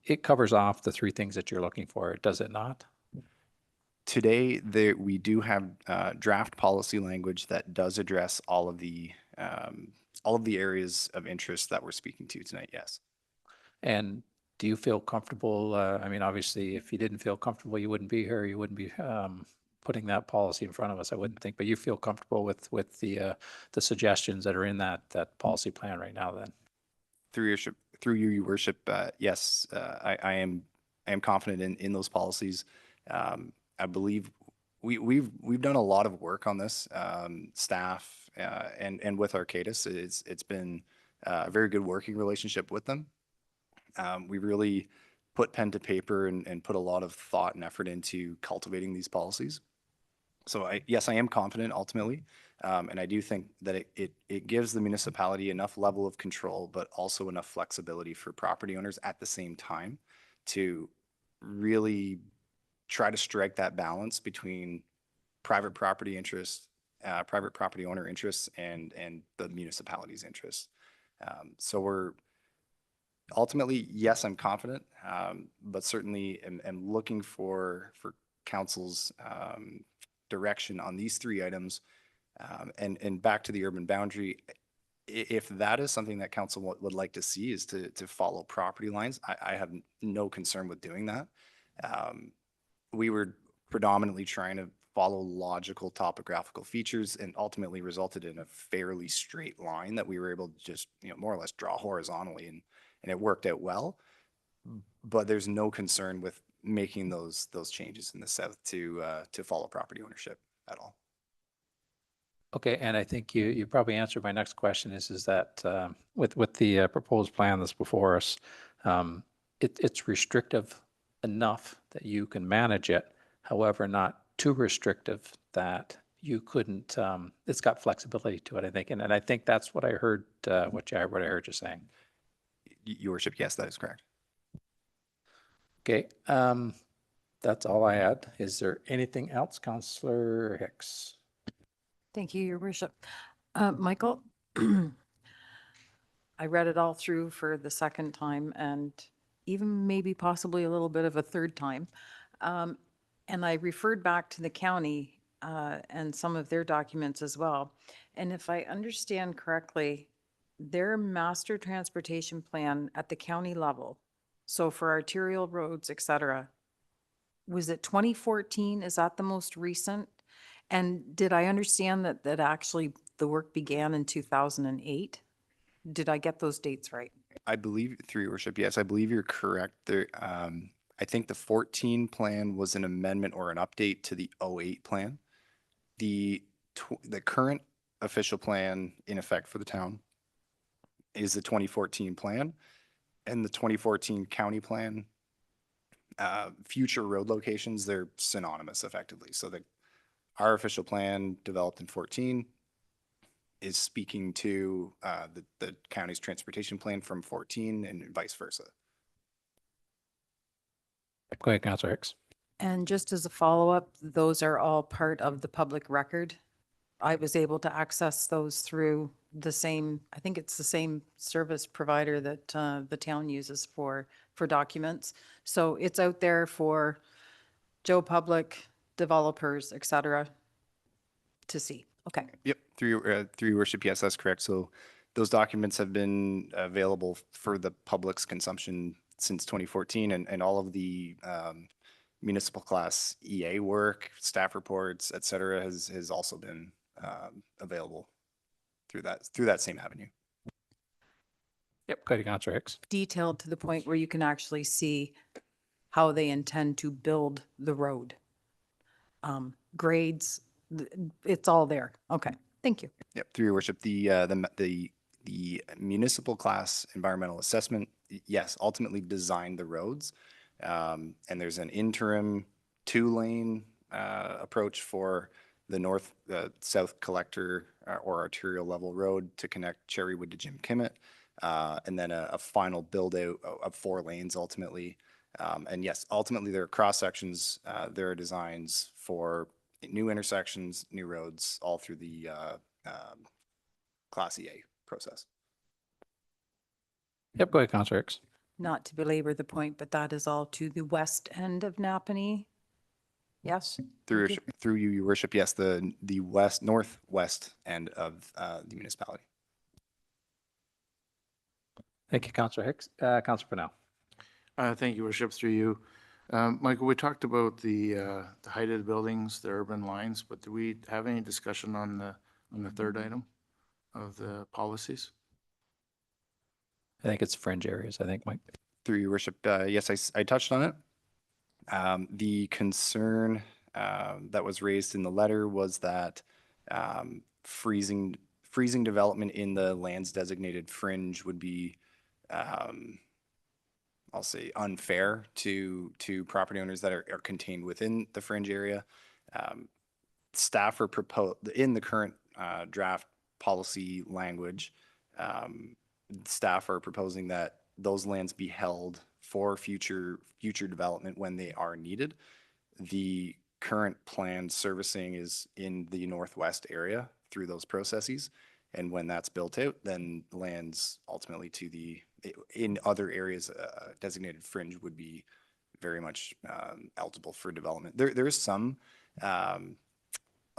it covers off the three things that you're looking for, does it not? Today, we do have draft policy language that does address all of the areas of interest that we're speaking to tonight, yes. And do you feel comfortable? I mean, obviously, if you didn't feel comfortable, you wouldn't be here. You wouldn't be putting that policy in front of us, I wouldn't think. But you feel comfortable with the suggestions that are in that policy plan right now then? Through you, Your Worship, yes, I am confident in those policies. I believe we've done a lot of work on this, staff and with Arcadis. It's been a very good working relationship with them. We really put pen to paper and put a lot of thought and effort into cultivating these policies. So yes, I am confident ultimately. And I do think that it gives the municipality enough level of control, but also enough flexibility for property owners at the same time to really try to strike that balance between private property interests, private property owner interests, and the municipality's interests. So we're ultimately, yes, I'm confident, but certainly am looking for council's direction on these three items. And back to the urban boundary, if that is something that council would like to see, is to follow property lines, I have no concern with doing that. We were predominantly trying to follow logical topographical features and ultimately resulted in a fairly straight line that we were able to just, more or less draw horizontally, and it worked out well. But there's no concern with making those changes in the south to follow property ownership at all. Okay, and I think you probably answered my next question is that with the proposed plan that's before us, it's restrictive enough that you can manage it, however, not too restrictive that you couldn't, it's got flexibility to it, I think. And I think that's what I heard, what I heard you saying. Your worship, yes, that is correct. Okay, that's all I had. Is there anything else, Councillor Hicks? Thank you, Your Worship. Michael, I read it all through for the second time and even maybe possibly a little bit of a third time. And I referred back to the county and some of their documents as well. And if I understand correctly, their master transportation plan at the county level, so for arterial roads, et cetera, was it 2014? Is that the most recent? And did I understand that actually the work began in 2008? Did I get those dates right? I believe, through your worship, yes, I believe you're correct. There, I think the 14 plan was an amendment or an update to the 08 plan. The current official plan in effect for the town is the 2014 plan, and the 2014 county plan. Future road locations, they're synonymous effectively. So our official plan developed in 14 is speaking to the county's transportation plan from 14 and vice versa. Go ahead, Councillor Hicks. And just as a follow-up, those are all part of the public record. I was able to access those through the same, I think it's the same service provider that the town uses for documents. So it's out there for Joe Public, developers, et cetera, to see. Okay. Yep, through your worship, yes, that's correct. So those documents have been available for the public's consumption since 2014, and all of the municipal class EA work, staff reports, et cetera, has also been available through that same avenue. Yep, go ahead, Councillor Hicks. Detailed to the point where you can actually see how they intend to build the road. Grades, it's all there. Okay, thank you. Yep, through your worship, the municipal class environmental assessment, yes, ultimately designed the roads. And there's an interim 2-lane approach for the south collector or arterial level road to connect Cherrywood to Jim Kimmett. And then a final build out of 4 lanes ultimately. And yes, ultimately there are cross sections, there are designs for new intersections, new roads, all through the Class EA process. Yep, go ahead, Councillor Hicks. Not to belabor the point, but that is all to the west end of Napanee. Yes? Through Thank you. through you, your worship, yes, the northwest end of the municipality. Thank you, Councillor Hicks. Councillor Purnell. Thank you, Worship, through you. Michael, we talked about the height of the buildings, the urban lines, but do we have any discussion on the third item of the policies? I think it's fringe areas, I think, Mike. Through your worship, yes, I touched on it. The concern that was raised in the letter was that freezing development in the lands designated fringe would be, I'll say, unfair to property owners that are contained within the fringe area. Staff are in the current draft policy language. Staff are proposing that those lands be held for future development when they are needed. The current planned servicing is in the northwest area through those processes. And when that's built out, then lands ultimately in other areas designated fringe would be very much eligible for development. There is some, I'll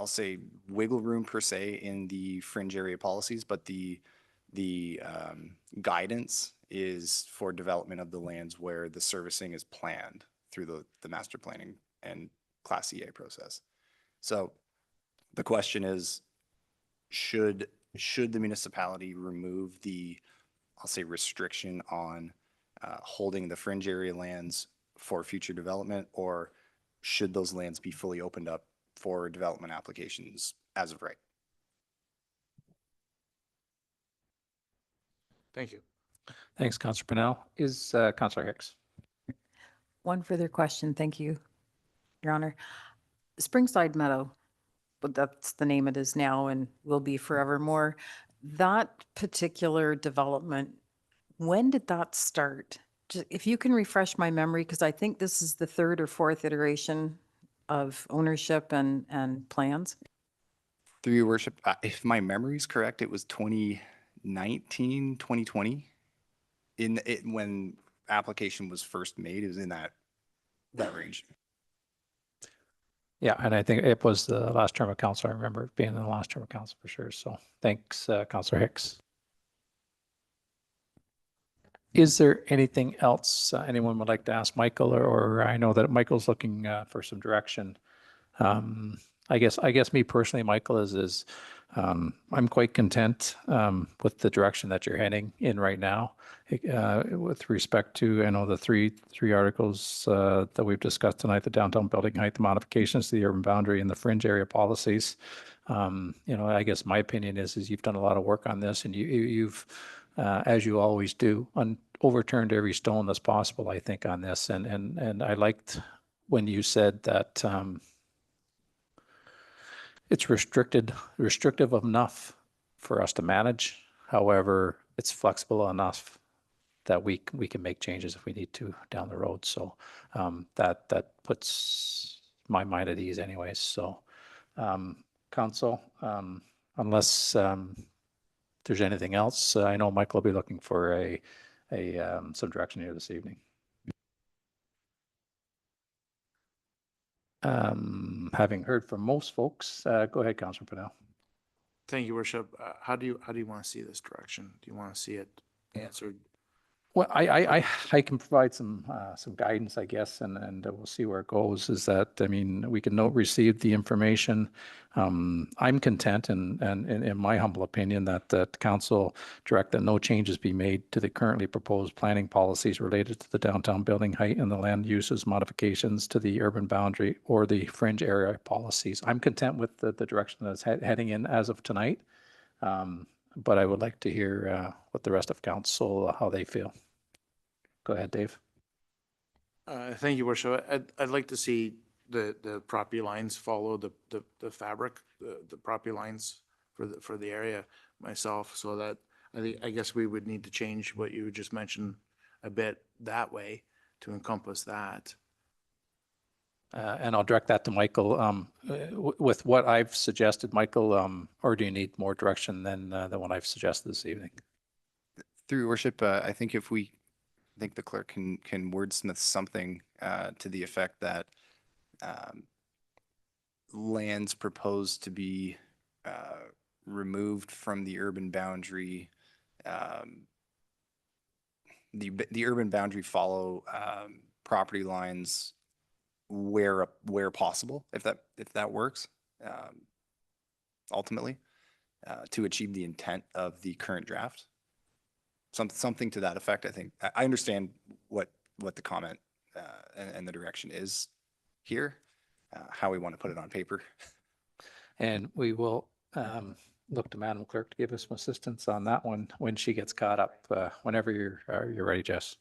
say, wiggle room per se in the fringe area policies, but the guidance is for development of the lands where the servicing is planned through the master planning and Class EA process. So the question is, should the municipality remove the, I'll say, restriction on holding the fringe area lands for future development, or should those lands be fully opened up for development applications as of right? Thank you. Thanks, Councillor Pennell. Is Councillor Hicks? One further question. Thank you, Your Honor. Springside Meadow, but that's the name it is now and will be forevermore. That particular development, when did that start? If you can refresh my memory, because I think this is the third or fourth iteration of ownership and plans. Through your worship, if my memory is correct, it was 2019, 2020. In it when application was first made, it was in that range. Yeah, and I think it was the last term of council. I remember it being in the last term of council for sure. So thanks, Councillor Hicks. Is there anything else anyone would like to ask Michael, or I know that Michael's looking for some direction. I guess me personally, Michael, is I'm quite content with the direction that you're heading in right now. With respect to, I know the three articles that we've discussed tonight: the downtown building height, the modifications to the urban boundary, and the fringe area policies. I guess my opinion is you've done a lot of work on this, and you've as you always do, overturned every stone that's possible, I think, on this. And I liked when you said that it's restrictive enough for us to manage. However, it's flexible enough that we can make changes if we need to down the road. So that puts my mind at ease anyways. So council, unless there's anything else, I know Michael will be looking for some direction here this evening. Having heard from most folks, go ahead, Councillor Pennell. Thank you, Worship. How do you want to see this direction? Do you want to see it answered? Well, I can provide some guidance, I guess, and we'll see where it goes. Is that, I mean, we can receive the information. I'm content, and in my humble opinion, that council direct that no changes be made to the currently proposed planning policies related to the downtown building height and the land uses modifications to the urban boundary or the fringe area policies. I'm content with the direction that's heading in as of tonight. But I would like to hear what the rest of council, how they feel. Go ahead, Dave. Thank you, Worship. I'd like to see the property lines follow the fabric, the property lines for the area myself, so that I guess we would need to change what you just mentioned a bit that way to encompass that. And I'll direct that to Michael. With what I've suggested, Michael, or do you need more direction than what I've suggested this evening? Through your worship, I think I think the clerk can wordsmith something to the effect that lands proposed to be removed from the urban boundary, the urban boundary follow property lines where possible, if that works, ultimately, to achieve the intent of the current draft. Something to that effect. I think I understand what the comment and the direction is here, how we want to put it on paper. And we will look to Madam Clerk to give us some assistance on that one when she gets caught up, whenever you're ready, Jess.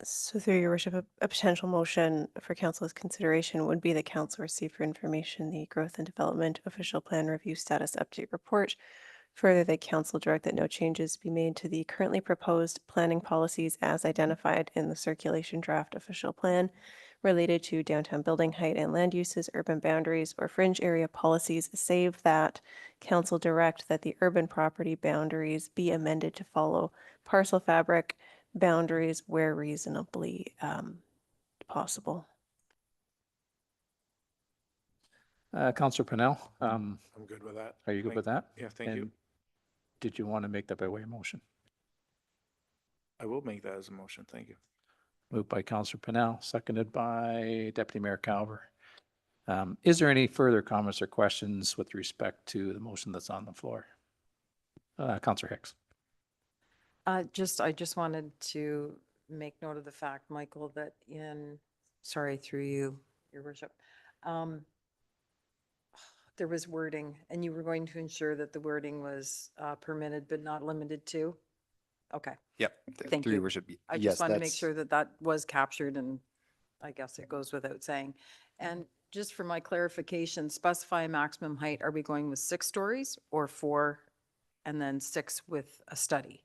So through your worship, a potential motion for council's consideration would be that council receive for information the growth and development official plan review status update report. Further, that council direct that no changes be made to the currently proposed planning policies as identified in the circulation draft official plan related to downtown building height and land uses, urban boundaries, or fringe area policies, save that council direct that the urban property boundaries be amended to follow parcel fabric boundaries where reasonably possible. Councillor Pennell, I'm good with that. are you good with that? Yeah, thank you. And did you want to make that by way of motion? I will make that as a motion. Thank you. Moved by Councillor Pennell, seconded by Deputy Mayor Calver. Is there any further comments or questions with respect to the motion that's on the floor? Councillor Hicks. I just wanted to make note of the fact, Michael, that sorry, through you, Your Worship, There was wording, and you were going to ensure that the wording was permitted but not limited to? Okay, Yep. Thank Through you. your worship. I Yes, just wanted to make that's- sure that that was captured, and I guess it goes without saying. And just for my clarification, specify a maximum height, are we going with 6 stories or 4 and then 6 with a study?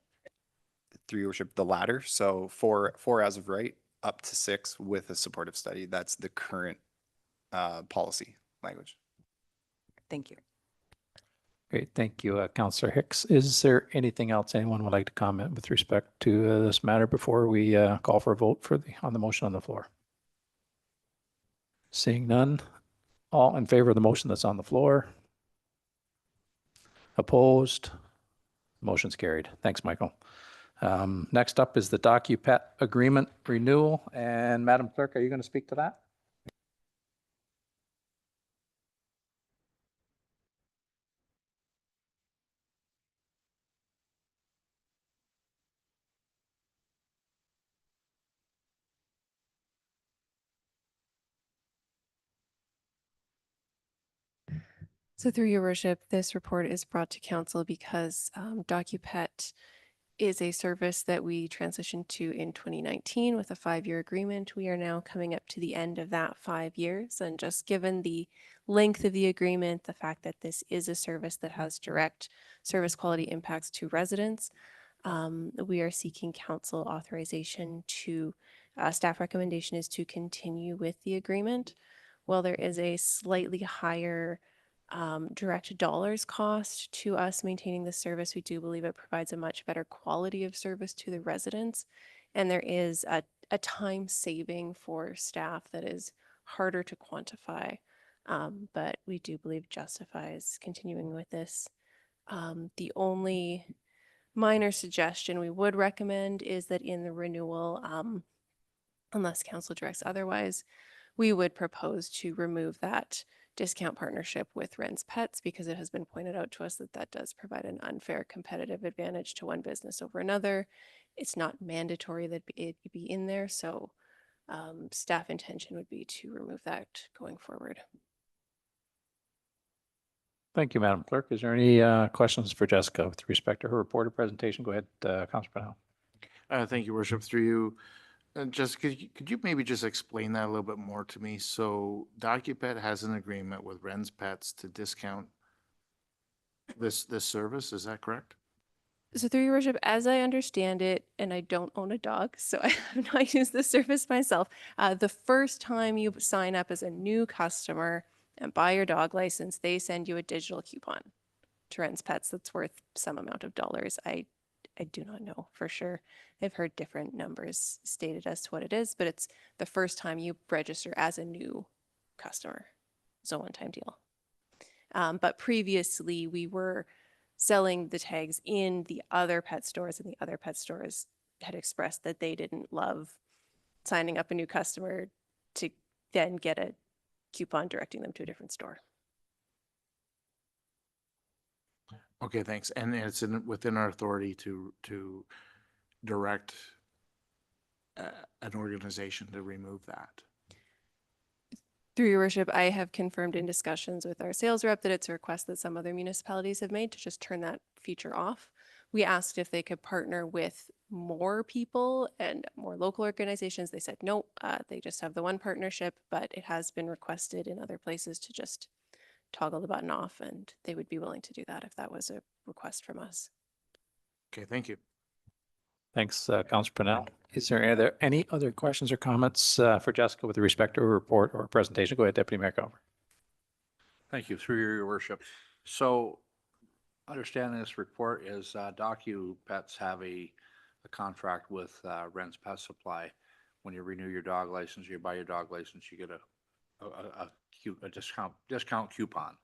Through your worship, the latter. So four as of right, up to 6 with a supportive study. That's the current policy language. Thank you. Great, thank you, Councillor Hicks. Is there anything else anyone would like to comment with respect to this matter before we call for a vote on the motion on the floor? Seeing none, all in favor of the motion that's on the floor? Opposed? Motion's carried. Thanks, Michael. Next up is the Docupet agreement renewal. And Madam Clerk, are you going to speak to that? So through your worship, this report is brought to council because Docupet is a service that we transitioned to in 2019 with a 5-year agreement. We are now coming up to the end of that 5 years. And just given the length of the agreement, the fact that this is a service that has direct service quality impacts to residents, we are seeking council authorization to, staff recommendation is to continue with the agreement. While there is a slightly higher direct dollars cost to us maintaining the service, we do believe it provides a much better quality of service to the residents. And there is a time saving for staff that is harder to quantify, but we do believe justifies continuing with this. The only minor suggestion we would recommend is that in the renewal, unless council directs otherwise, we would propose to remove that discount partnership with Ren's Pets, because it has been pointed out to us that that does provide an unfair competitive advantage to one business over another. It's not mandatory that it be in there, so staff intention would be to remove that going forward. Thank you, Madam Clerk. Is there any questions for Jessica with respect to her report or presentation? Go ahead, Councillor Brunel. Thank you, Worship. Through you, Jessica, could you maybe just explain that a little bit more to me? So Docupet has an agreement with Ren's Pets to discount this service, is that correct? So through your worship, as I understand it, and I don't own a dog, so I have not used this service myself, the first time you sign up as a new customer and buy your dog license, they send you a digital coupon to Ren's Pets that's worth some amount of dollars. I do not know for sure. I've heard different numbers stated as to what it is, but it's the first time you register as a new customer. It's a one-time deal. But previously we were selling the tags in the other pet stores, and the other pet stores had expressed that they didn't love signing up a new customer to then get a coupon directing them to a different store. Okay, thanks. And it's within our authority to direct an organization to remove that. Through your worship, I have confirmed in discussions with our sales rep that it's a request that some other municipalities have made to just turn that feature off. We asked if they could partner with more people and more local organizations. They said no, they just have the one partnership, but it has been requested in other places to just toggle the button off, and they would be willing to do that if that was a request from us. Okay, thank you. Thanks, Councillor Brunel. Is there any other questions or comments for Jessica with respect to her report or presentation? Go ahead, Deputy Mayor Calver. Thank you, through your worship. So understanding this report is Docupets have a contract with Ren's Pet Supply. When you renew your dog license, you buy your dog license, you get a discount coupon.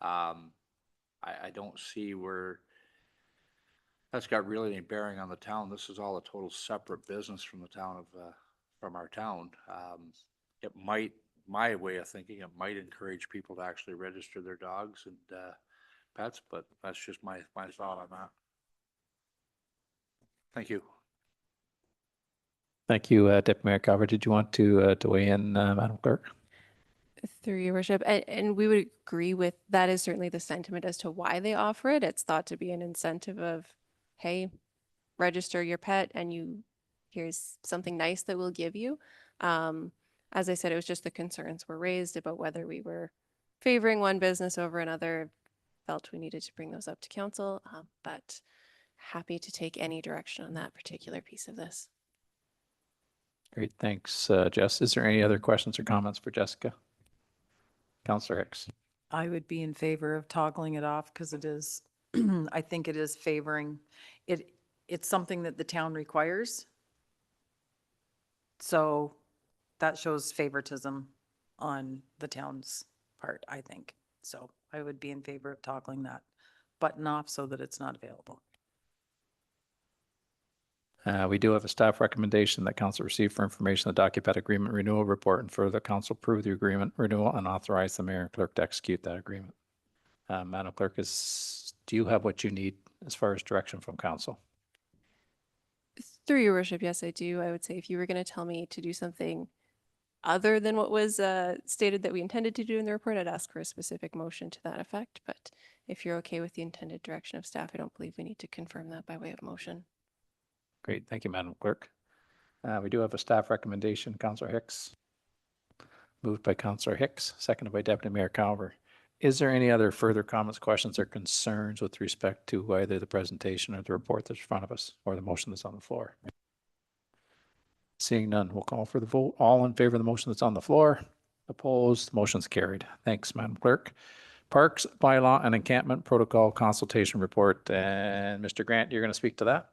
I don't see where that's got really any bearing on the town. This is all a total separate business from the town from our town. It might, my way of thinking, it might encourage people to actually register their dogs and pets, but that's just my thought on that. Thank you. Thank you, Deputy Mayor Calver. Did you want to weigh in, Madam Clerk? Through your worship, and we would agree with that is certainly the sentiment as to why they offer it. It's thought to be an incentive of, hey, register your pet and here's something nice that we'll give you. As I said, it was just the concerns were raised about whether we were favoring one business over another. Felt we needed to bring those up to council, but happy to take any direction on that particular piece of this. Great, thanks, Jess. Is there any other questions or comments for Jessica? Councillor Hicks. I would be in favor of toggling it off because it is, I think it is favoring, it's something that the town requires. So that shows favoritism on the town's part, I think. So I would be in favor of toggling that button off so that it's not available. We do have a staff recommendation that council receive for information the Docupet agreement renewal report, and further council approve the agreement renewal and authorize the mayor and clerk to execute that agreement. Madam Clerk, do you have what you need as far as direction from council? Through your worship, yes, I do. I would say if you were going to tell me to do something other than what was stated that we intended to do in the report, I'd ask for a specific motion to that effect. But if you're okay with the intended direction of staff, I don't believe we need to confirm that by way of motion. Great, thank you, Madam Clerk. We do have a staff recommendation, Councillor Hicks. Moved by Councillor Hicks, seconded by Deputy Mayor Calver. Is there any other further comments, questions, or concerns with respect to either the presentation or the report that's in front of us or the motion that's on the floor? Seeing none, we'll call for the vote. All in favor of the motion that's on the floor? Opposed? Motion's carried. Thanks, Madam Clerk. Parks, bylaw, and encampment protocol consultation report. And Mr. Grant, you're going to speak to that?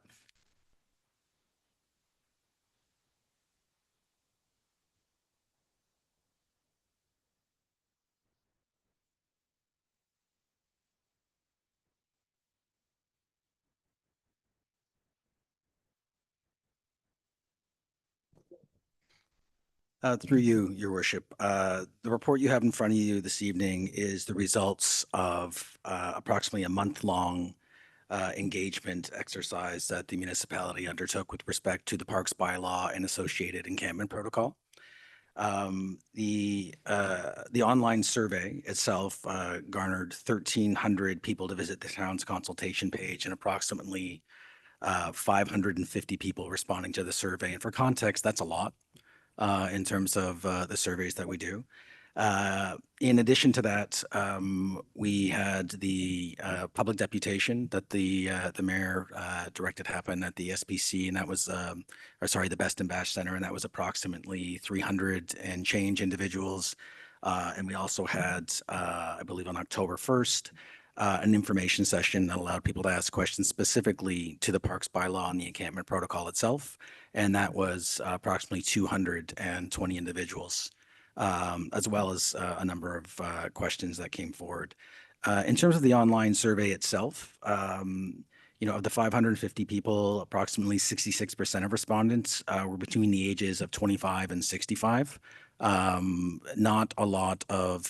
Through you, Your Worship, the report you have in front of you this evening is the results of approximately a month-long engagement exercise that the municipality undertook with respect to the Parks bylaw and associated encampment protocol. The online survey itself garnered 1,300 people to visit the town's consultation page and approximately 550 people responding to the survey. And for context, that's a lot. In terms of the surveys that we do. In addition to that, we had the public deputation that the mayor directed happen at the SPC, and that was, the Best and Bash Center, and that was approximately 300 and change individuals. And we also had, I believe on October 1st, an information session that allowed people to ask questions specifically to the Parks bylaw and the encampment protocol itself. And that was approximately 220 individuals, as well as a number of questions that came forward. In terms of the online survey itself, of the 550 people, approximately 66% of respondents were between the ages of 25 and 65. Not a lot of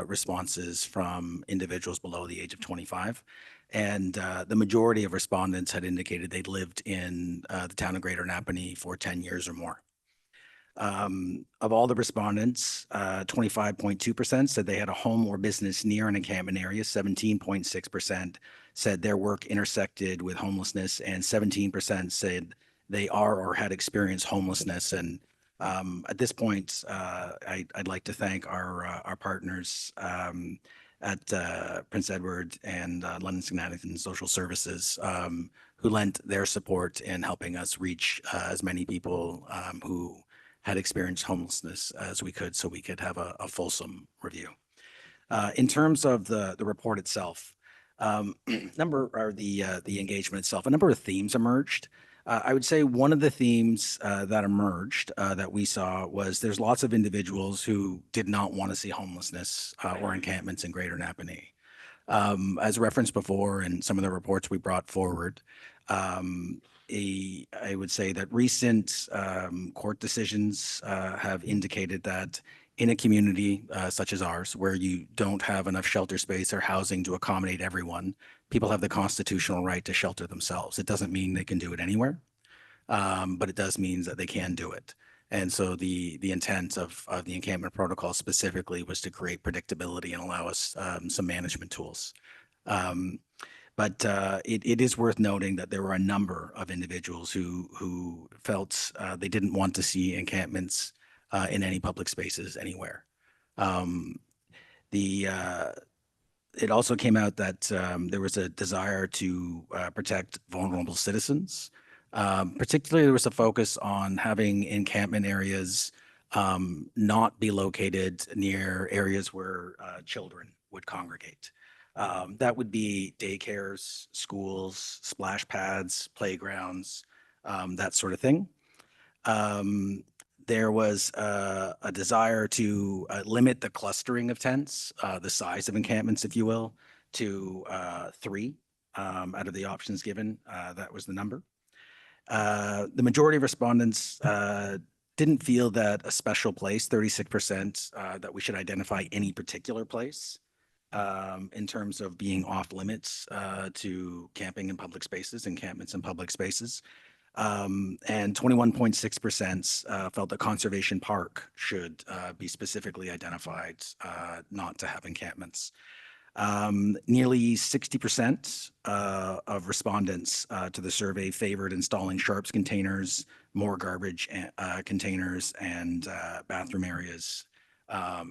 responses from individuals below the age of 25. And the majority of respondents had indicated they'd lived in the town of Greater Napanee for 10 years or more. Of all the respondents, 25.2% said they had a home or business near an encampment area, 17.6% said their work intersected with homelessness, and 17% said they are or had experienced homelessness. And at this point, I'd like to thank our partners at Prince Edward and London Significant Social Services, who lent their support in helping us reach as many people who had experienced homelessness as we could, so we could have a fulsome review. In terms of the report itself, the engagement itself, a number of themes emerged. I would say one of the themes that emerged that we saw was there's lots of individuals who did not want to see homelessness or encampments in Greater Napanee. As referenced before in some of the reports we brought forward, I would say that recent court decisions have indicated that in a community such as ours, where you don't have enough shelter space or housing to accommodate everyone, people have the constitutional right to shelter themselves. It doesn't mean they can do it anywhere, but it does mean that they can do it. And so the intent of the encampment protocol specifically was to create predictability and allow us some management tools. But it is worth noting that there were a number of individuals who felt they didn't want to see encampments in any public spaces anywhere. It also came out that there was a desire to protect vulnerable citizens. Particularly, there was a focus on having encampment areas not be located near areas where children would congregate. That would be daycares, schools, splash pads, playgrounds, that sort of thing. There was a desire to limit the clustering of tents, the size of encampments, if you will, to 3 out of the options given. That was the number. The majority of respondents didn't feel that a special place, 36%, that we should identify any particular place in terms of being off limits to camping in public spaces, encampments in public spaces. And 21.6% felt that Conservation Park should be specifically identified not to have encampments. Nearly 60% of respondents to the survey favored installing sharps containers, more garbage containers, and bathroom areas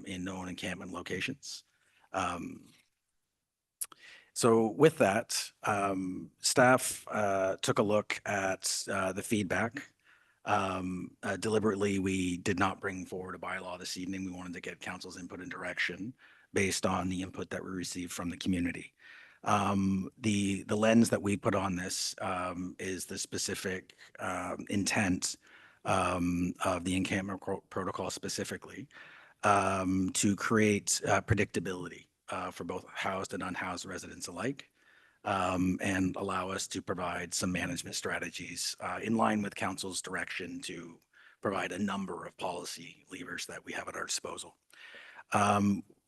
in known encampment locations. So with that, staff took a look at the feedback. Deliberately, we did not bring forward a bylaw this evening. We wanted to get council's input and direction based on the input that we received from the community. The lens that we put on this is the specific intent of the encampment protocol specifically to create predictability for both housed and unhoused residents alike, and allow us to provide some management strategies in line with council's direction to provide a number of policy levers that we have at our disposal.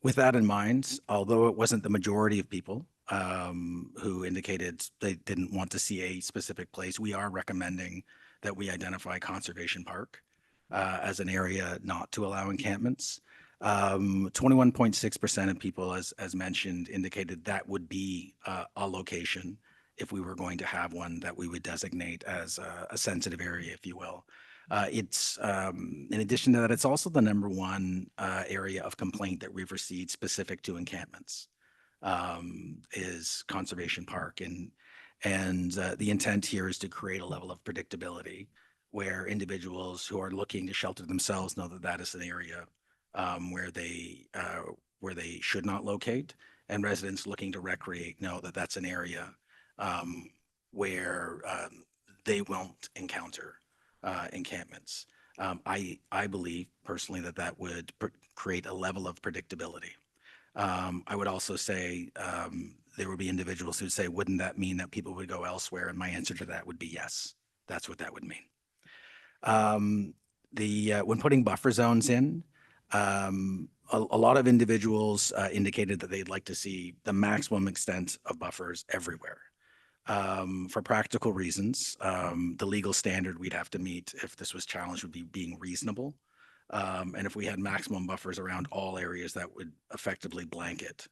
With that in mind, although it wasn't the majority of people who indicated they didn't want to see a specific place, we are recommending that we identify Conservation Park as an area not to allow encampments. 21.6% of people, as mentioned, indicated that would be a location if we were going to have one that we would designate as a sensitive area, if you will. It's in addition to that, it's also the number one area of complaint that we've received specific to encampments is Conservation Park, and the intent here is to create a level of predictability where individuals who are looking to shelter themselves know that that is an area where they should not locate, and residents looking to recreate know that that's an area where they won't encounter encampments. I believe personally that that would create a level of predictability. I would also say there would be individuals who would say, wouldn't that mean that people would go elsewhere? And my answer to that would be yes. That's what that would mean. When putting buffer zones in, a lot of individuals indicated that they'd like to see the maximum extent of buffers everywhere. For practical reasons, the legal standard we'd have to meet if this was challenged would be being reasonable. And if we had maximum buffers around all areas, that would effectively blanket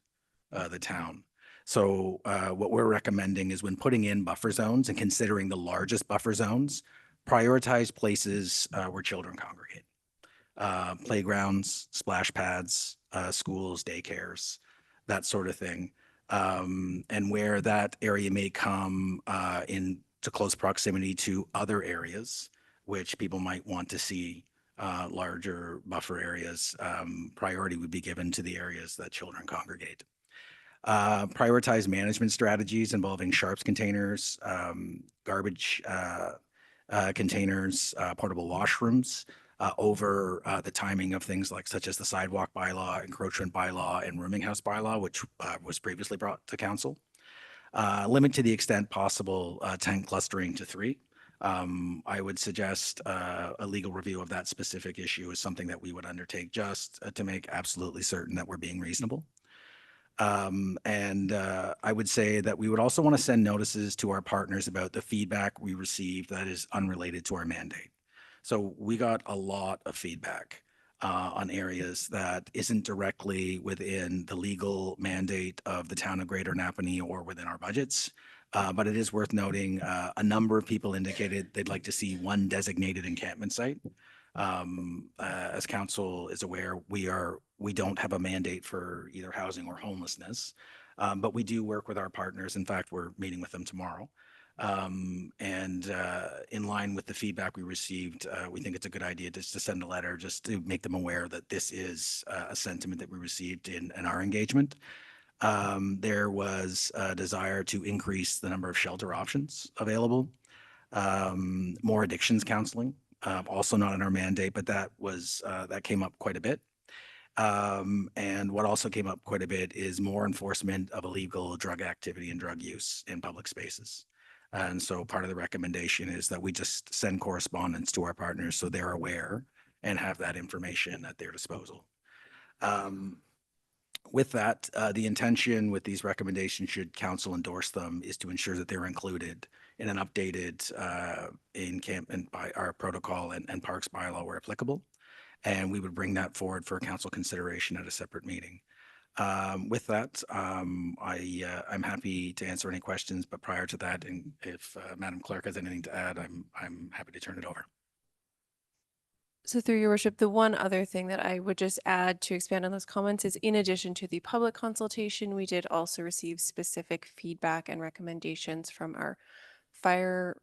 the town. So what we're recommending is when putting in buffer zones and considering the largest buffer zones, prioritize places where children congregate. Playgrounds, splash pads, schools, daycares, that sort of thing. And where that area may come into close proximity to other areas, which people might want to see larger buffer areas, priority would be given to the areas that children congregate. Prioritize management strategies involving sharps containers, garbage containers, portable washrooms, over the timing of things like such as the sidewalk bylaw, encroachment bylaw, and rooming house bylaw, which was previously brought to council. Limit to the extent possible tent clustering to 3. I would suggest a legal review of that specific issue is something that we would undertake just to make absolutely certain that we're being reasonable. And I would say that we would also want to send notices to our partners about the feedback we received that is unrelated to our mandate. So we got a lot of feedback on areas that isn't directly within the legal mandate of the town of Greater Napanee or within our budgets. But it is worth noting, a number of people indicated they'd like to see one designated encampment site. As council is aware, we don't have a mandate for either housing or homelessness, but we do work with our partners. In fact, we're meeting with them tomorrow. In line with the feedback we received, we think it's a good idea just to send a letter just to make them aware that this is a sentiment that we received in our engagement. There was a desire to increase the number of shelter options available, more addictions counseling, also not in our mandate, but that came up quite a bit. And what also came up quite a bit is more enforcement of illegal drug activity and drug use in public spaces. And so part of the recommendation is that we just send correspondence to our partners so they're aware and have that information at their disposal. With that, the intention with these recommendations, should council endorse them, is to ensure that they're included in an updated encampment by our protocol and parks bylaw where applicable. And we would bring that forward for council consideration at a separate meeting. With that, I'm happy to answer any questions, but prior to that, and if Madam Clerk has anything to add, I'm happy to turn it over. So through your worship, the one other thing that I would just add to expand on those comments is, in addition to the public consultation, we did also receive specific feedback and recommendations from our fire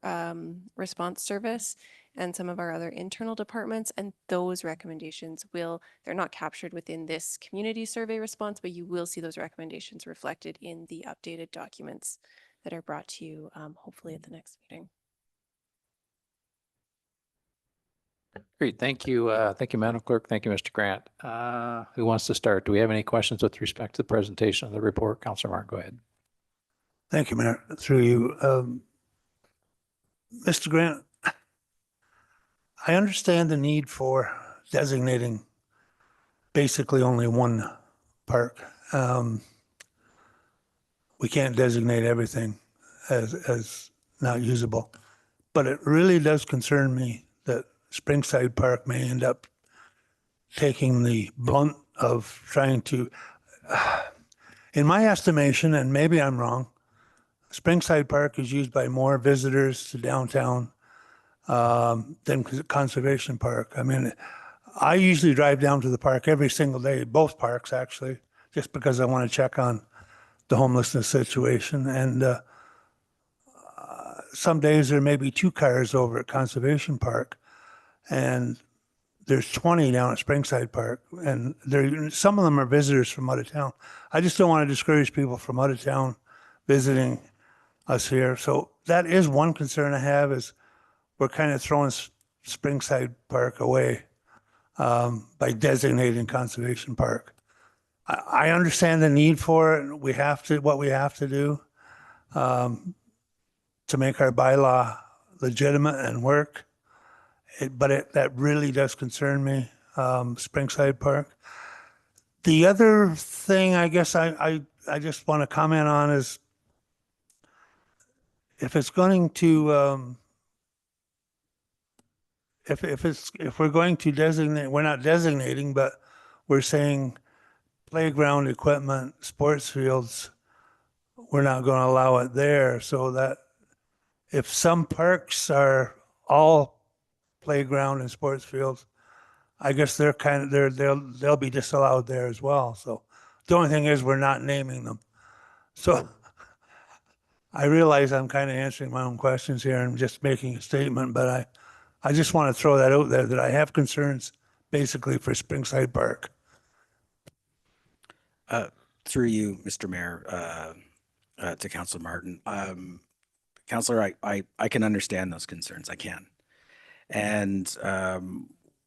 response service and some of our other internal departments. And those recommendations they're not captured within this community survey response, but you will see those recommendations reflected in the updated documents that are brought to you, hopefully at the next meeting. Great. Thank you. Thank you, Madam Clerk. Thank you, Mr. Grant. Who wants to start? Do we have any questions with respect to the presentation of the report? Councilor Martin, go ahead. Thank you, Mayor. Through you. Mr. Grant, I understand the need for designating basically only one park. We can't designate everything as not usable, but it really does concern me that Springside Park may end up taking the brunt of trying to, in my estimation, and maybe I'm wrong, Springside Park is used by more visitors to downtown than Conservation Park. I mean, I usually drive down to the park every single day, both parks actually, just because I want to check on the homelessness situation. And some days there may be 2 cars over at Conservation Park, and there's 20 down at Springside Park, and some of them are visitors from out of town. I just don't want to discourage people from out of town visiting us here. So that is one concern I have, is we're kind of throwing Springside Park away by designating Conservation Park. I understand the need for it. What we have to do to make our bylaw legitimate and work. That really does concern me, Springside Park. The other thing I guess I just want to comment on is, if it's going to if we're going to designate, we're not designating, but we're saying playground equipment, sports fields, we're not going to allow it there. So that if some parks are all playground and sports fields, I guess they'll be disallowed there as well. So the only thing is, we're not naming them. So I realize I'm kind of answering my own questions here and just making a statement, but I just want to throw that out there, that I have concerns basically for Springside Park. Through you, Mr. Mayor, to Councilor Martin. Councilor, I can understand those concerns. I can. And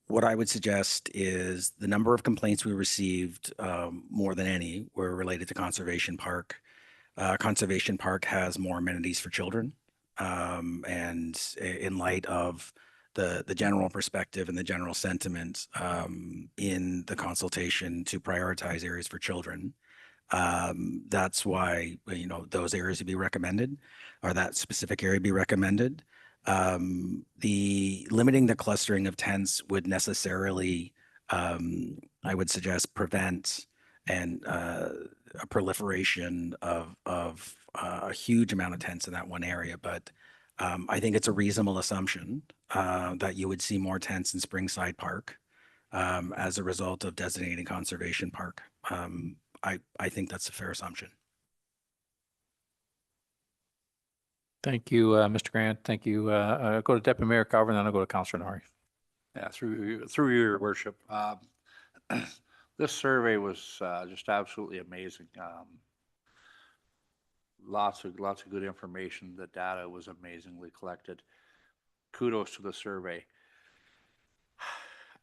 what I would suggest is, the number of complaints we received, more than any, were related to Conservation Park. Conservation Park has more amenities for children. And in light of the general perspective and the general sentiment in the consultation to prioritize areas for children, that's why, those areas would be recommended, or that specific area be recommended. The limiting the clustering of tents would necessarily, I would suggest, prevent a proliferation of a huge amount of tents in that one area. But I think it's a reasonable assumption that you would see more tents in Springside Park as a result of designating Conservation Park. I think that's a fair assumption. Thank you, Mr. Grant. Thank you. Go to Deputy Mayor Carver, and then I'll go to Councillor Nori. Yeah, through your worship. This survey was just absolutely amazing. Lots of good information. The data was amazingly collected. Kudos to the survey.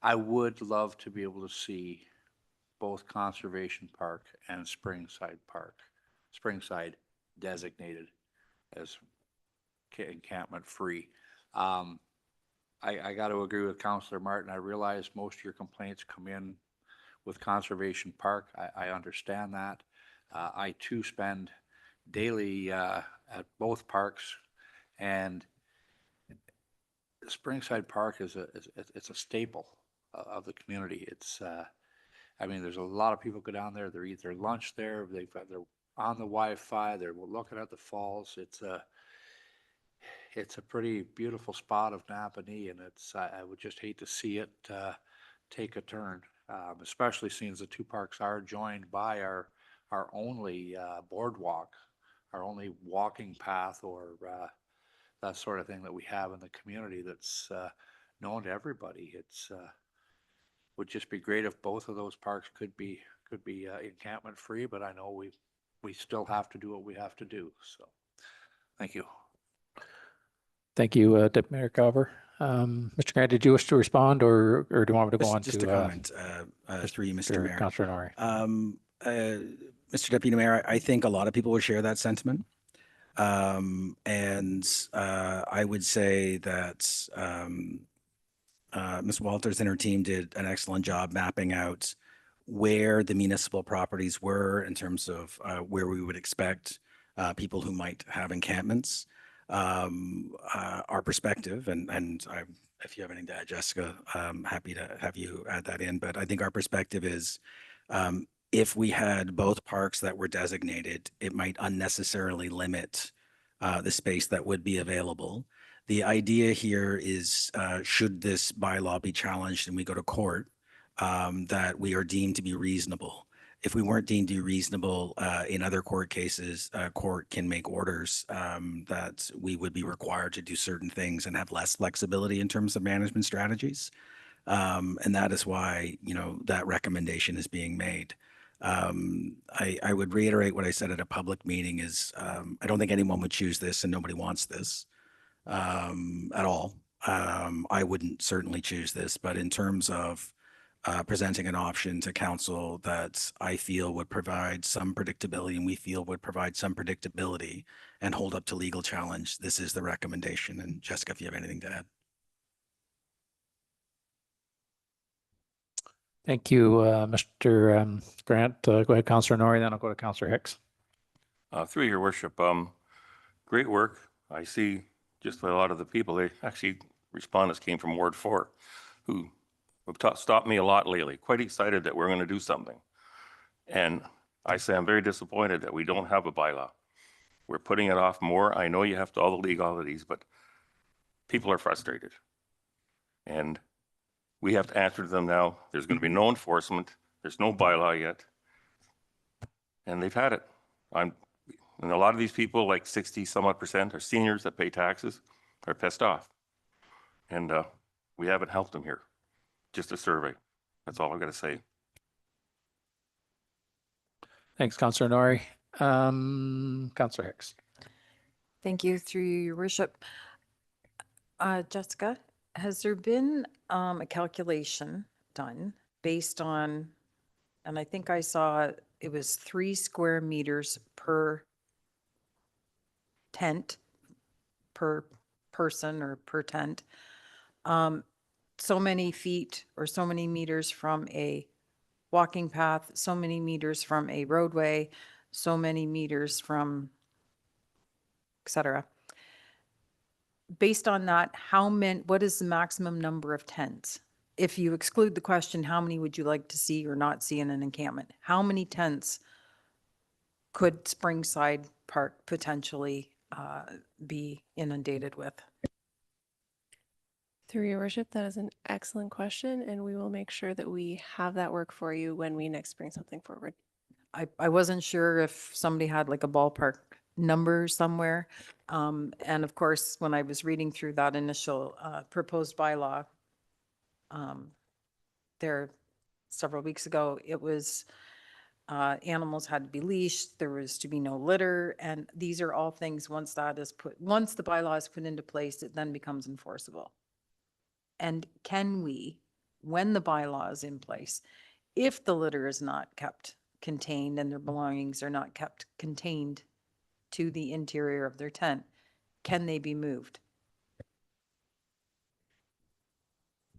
I would love to be able to see both Conservation Park and Springside designated as encampment free. I got to agree with Councillor Martin. I realize most of your complaints come in with Conservation Park. I understand that. I too spend daily at both parks, and Springside Park it's a staple of the community. It's I mean, there's a lot of people go down there. They eat their lunch there. They're on the Wi-Fi. They're looking at the falls. It's a pretty beautiful spot of Napanee, and I would just hate to see it take a turn, especially since the two parks are joined by our only boardwalk, our only walking path, or that sort of thing that we have in the community that's known to everybody. It's would just be great if both of those parks could be encampment free, but I know we still have to do what we have to do. So, thank you. Thank you, Deputy Mayor Carver. Mr. Grant, did you wish to respond, or do you want me to go on Just to a comment through you, Mr. Mayor. Councillor Nori? Mr. Deputy Mayor, I think a lot of people would share that sentiment. And I would say that Ms. Walters and her team did an excellent job mapping out where the municipal properties were in terms of where we would expect people who might have encampments. Our perspective, and if you have anything to add, Jessica, I'm happy to have you add that in. But I think our perspective is if we had both parks that were designated, it might unnecessarily limit the space that would be available. The idea here is, should this bylaw be challenged and we go to court, that we are deemed to be reasonable. If we weren't deemed to be reasonable in other court cases, court can make orders that we would be required to do certain things and have less flexibility in terms of management strategies. And that is why, that recommendation is being made. I would reiterate what I said at a public meeting is I don't think anyone would choose this, and nobody wants this at all. I wouldn't certainly choose this, but in terms of presenting an option to council that I feel would provide some predictability, and we feel would provide some predictability and hold up to legal challenge, this is the recommendation. And Jessica, if you have anything to add. Thank you, Mr. Grant. Go ahead, Councillor Nori, then I'll go to Councillor Hicks. Through your worship, great work. I see just a lot of the people, respondents came from Ward 4 who have stopped me a lot lately, quite excited that we're going to do something. And I say I'm very disappointed that we don't have a bylaw. We're putting it off more. I know you have to all the legalities, but people are frustrated. And we have to answer to them now. There's going to be no enforcement. There's no bylaw yet. And they've had it. And a lot of these people, like 60 some odd percent, are seniors that pay taxes, are pissed off. And we haven't helped them here. Just a survey. That's all I've got to say. Thanks, Councillor Nori. Councillor Hicks. Thank you, through you, your worship. Jessica, has there been a calculation done based on, and I think I saw it was 3 square meters per tent, per person or per tent, so many feet or so many meters from a walking path, so many meters from a roadway, so many meters from, etc. based on that, what is the maximum number of tents? If you exclude the question, how many would you like to see or not see in an encampment? How many tents could Springside Park potentially be inundated with? Through your worship, that is an excellent question, and we will make sure that we have that work for you when we next bring something forward. I wasn't sure if somebody had like a ballpark number somewhere. And of course, when I was reading through that initial proposed bylaw there several weeks ago, it was animals had to be leashed, there was to be no litter, and these are all things, once the bylaw is put into place, it then becomes enforceable. And can we, when the bylaw is in place, if the litter is not kept contained and their belongings are not kept contained to the interior of their tent, can they be moved?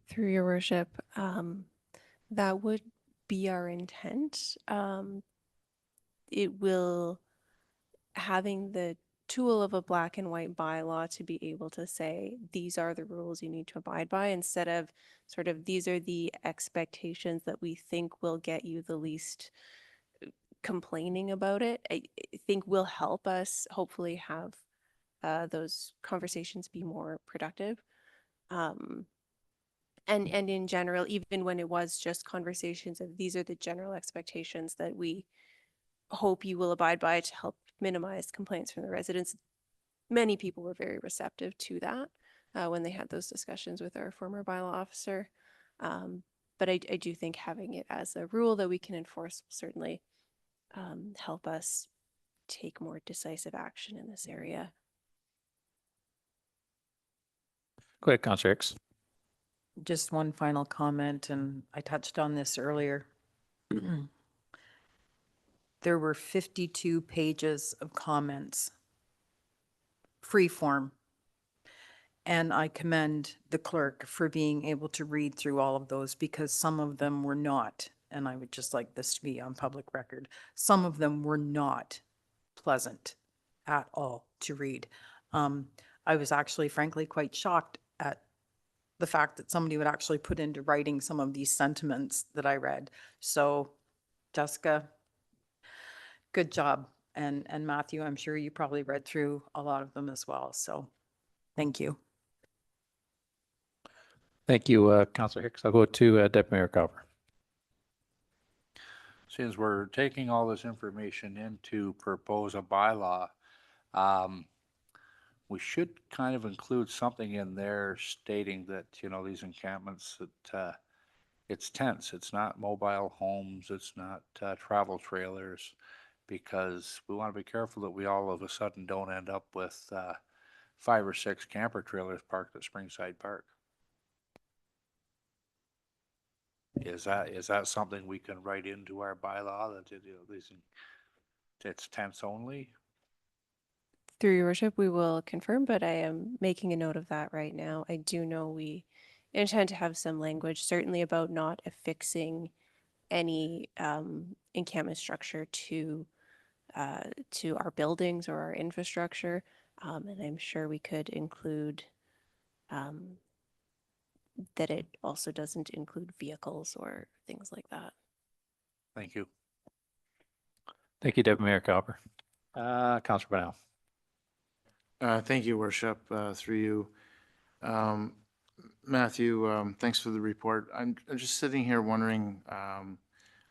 Through your worship, that would be our intent. It will, having the tool of a black and white bylaw to be able to say, these are the rules you need to abide by, instead of sort of, these are the expectations that we think will get you the least complaining about it. I think will help us hopefully have those conversations be more productive. And in general, even when it was just conversations of these are the general expectations that we hope you will abide by to help minimize complaints from the residents. Many people were very receptive to that when they had those discussions with our former bylaw officer. But I do think having it as a rule that we can enforce will certainly help us take more decisive action in this area. Go ahead, Councillor Hicks. Just one final comment, and I touched on this earlier. There were 52 pages of comments, free form. And I commend the clerk for being able to read through all of those, because some of them were not, and I would just like this to be on public record, some of them were not pleasant at all to read. I was actually frankly quite shocked at the fact that somebody would actually put into writing some of these sentiments that I read. So Jessica, good job. And Matthew, I'm sure you probably read through a lot of them as well. So thank you. Thank you, Councillor Hicks. I'll go to Deputy Mayor Cowper. Since we're taking all this information in to propose a bylaw, we should kind of include something in there stating that, you know, these encampments, that it's tents, it's not mobile homes, it's not travel trailers, because we want to be careful that we all of a sudden don't end up with 5 or 6 camper trailers parked at Springside Park. Is that something we can write into our bylaw that it's tents only? Through your worship, we will confirm, but I am making a note of that right now. I do know we intend to have some language, certainly about not affixing any encampment structure to our buildings or our infrastructure. And I'm sure we could include that it also doesn't include vehicles or things like that. Thank you. Thank you, Deputy Mayor Cowper. Councillor Brown. Thank you, Worship, through you. Matthew, thanks for the report. I'm just sitting here wondering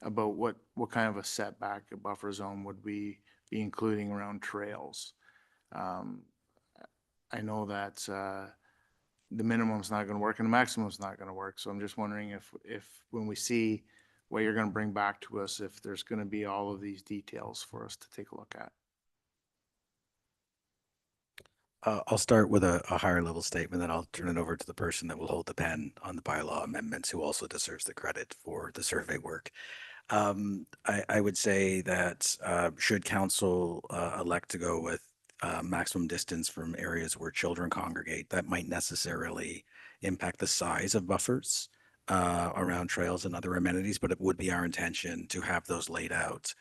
about what kind of a setback, a buffer zone would we be including around trails? I know that the minimum's not going to work and the maximum's not going to work. So I'm just wondering if when we see what you're going to bring back to us, if there's going to be all of these details for us to take a look at. I'll start with a higher level statement, then I'll turn it over to the person that will hold the pen on the bylaw amendments, who also deserves the credit for the survey work. I would say that should council elect to go with maximum distance from areas where children congregate, that might necessarily impact the size of buffers around trails and other amenities, but it would be our intention to have those laid out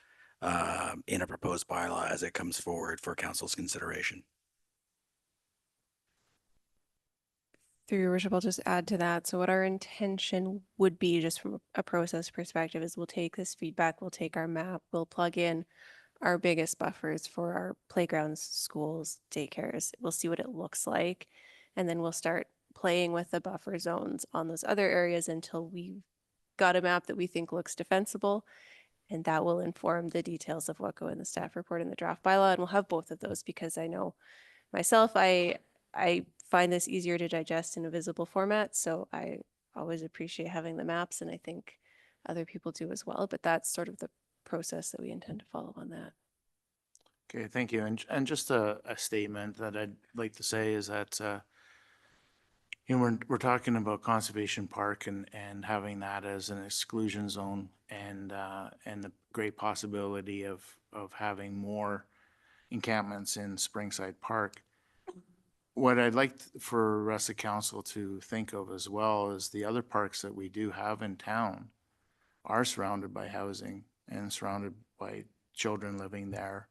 in a proposed bylaw as it comes forward for council's consideration. Through your worship, I'll just add to that. So what our intention would be, just from a process perspective, is we'll take this feedback, we'll take our map, we'll plug in our biggest buffers for our playgrounds, schools, daycares. We'll see what it looks like. And then we'll start playing with the buffer zones on those other areas until we've got a map that we think looks defensible. And that will inform the details of what go in the staff report and the draft bylaw. And we'll have both of those because I know myself, I find this easier to digest in a visible format. So I always appreciate having the maps, and I think other people do as well. But that's sort of the process that we intend to follow on that. Okay, thank you. And just a statement that I'd like to say is that, you know, we're talking about Conservation Park and having that as an exclusion zone and the great possibility of having more encampments in Springside Park. What I'd like for the rest of council to think of as well is the other parks that we do have in town are surrounded by housing and surrounded by children living there.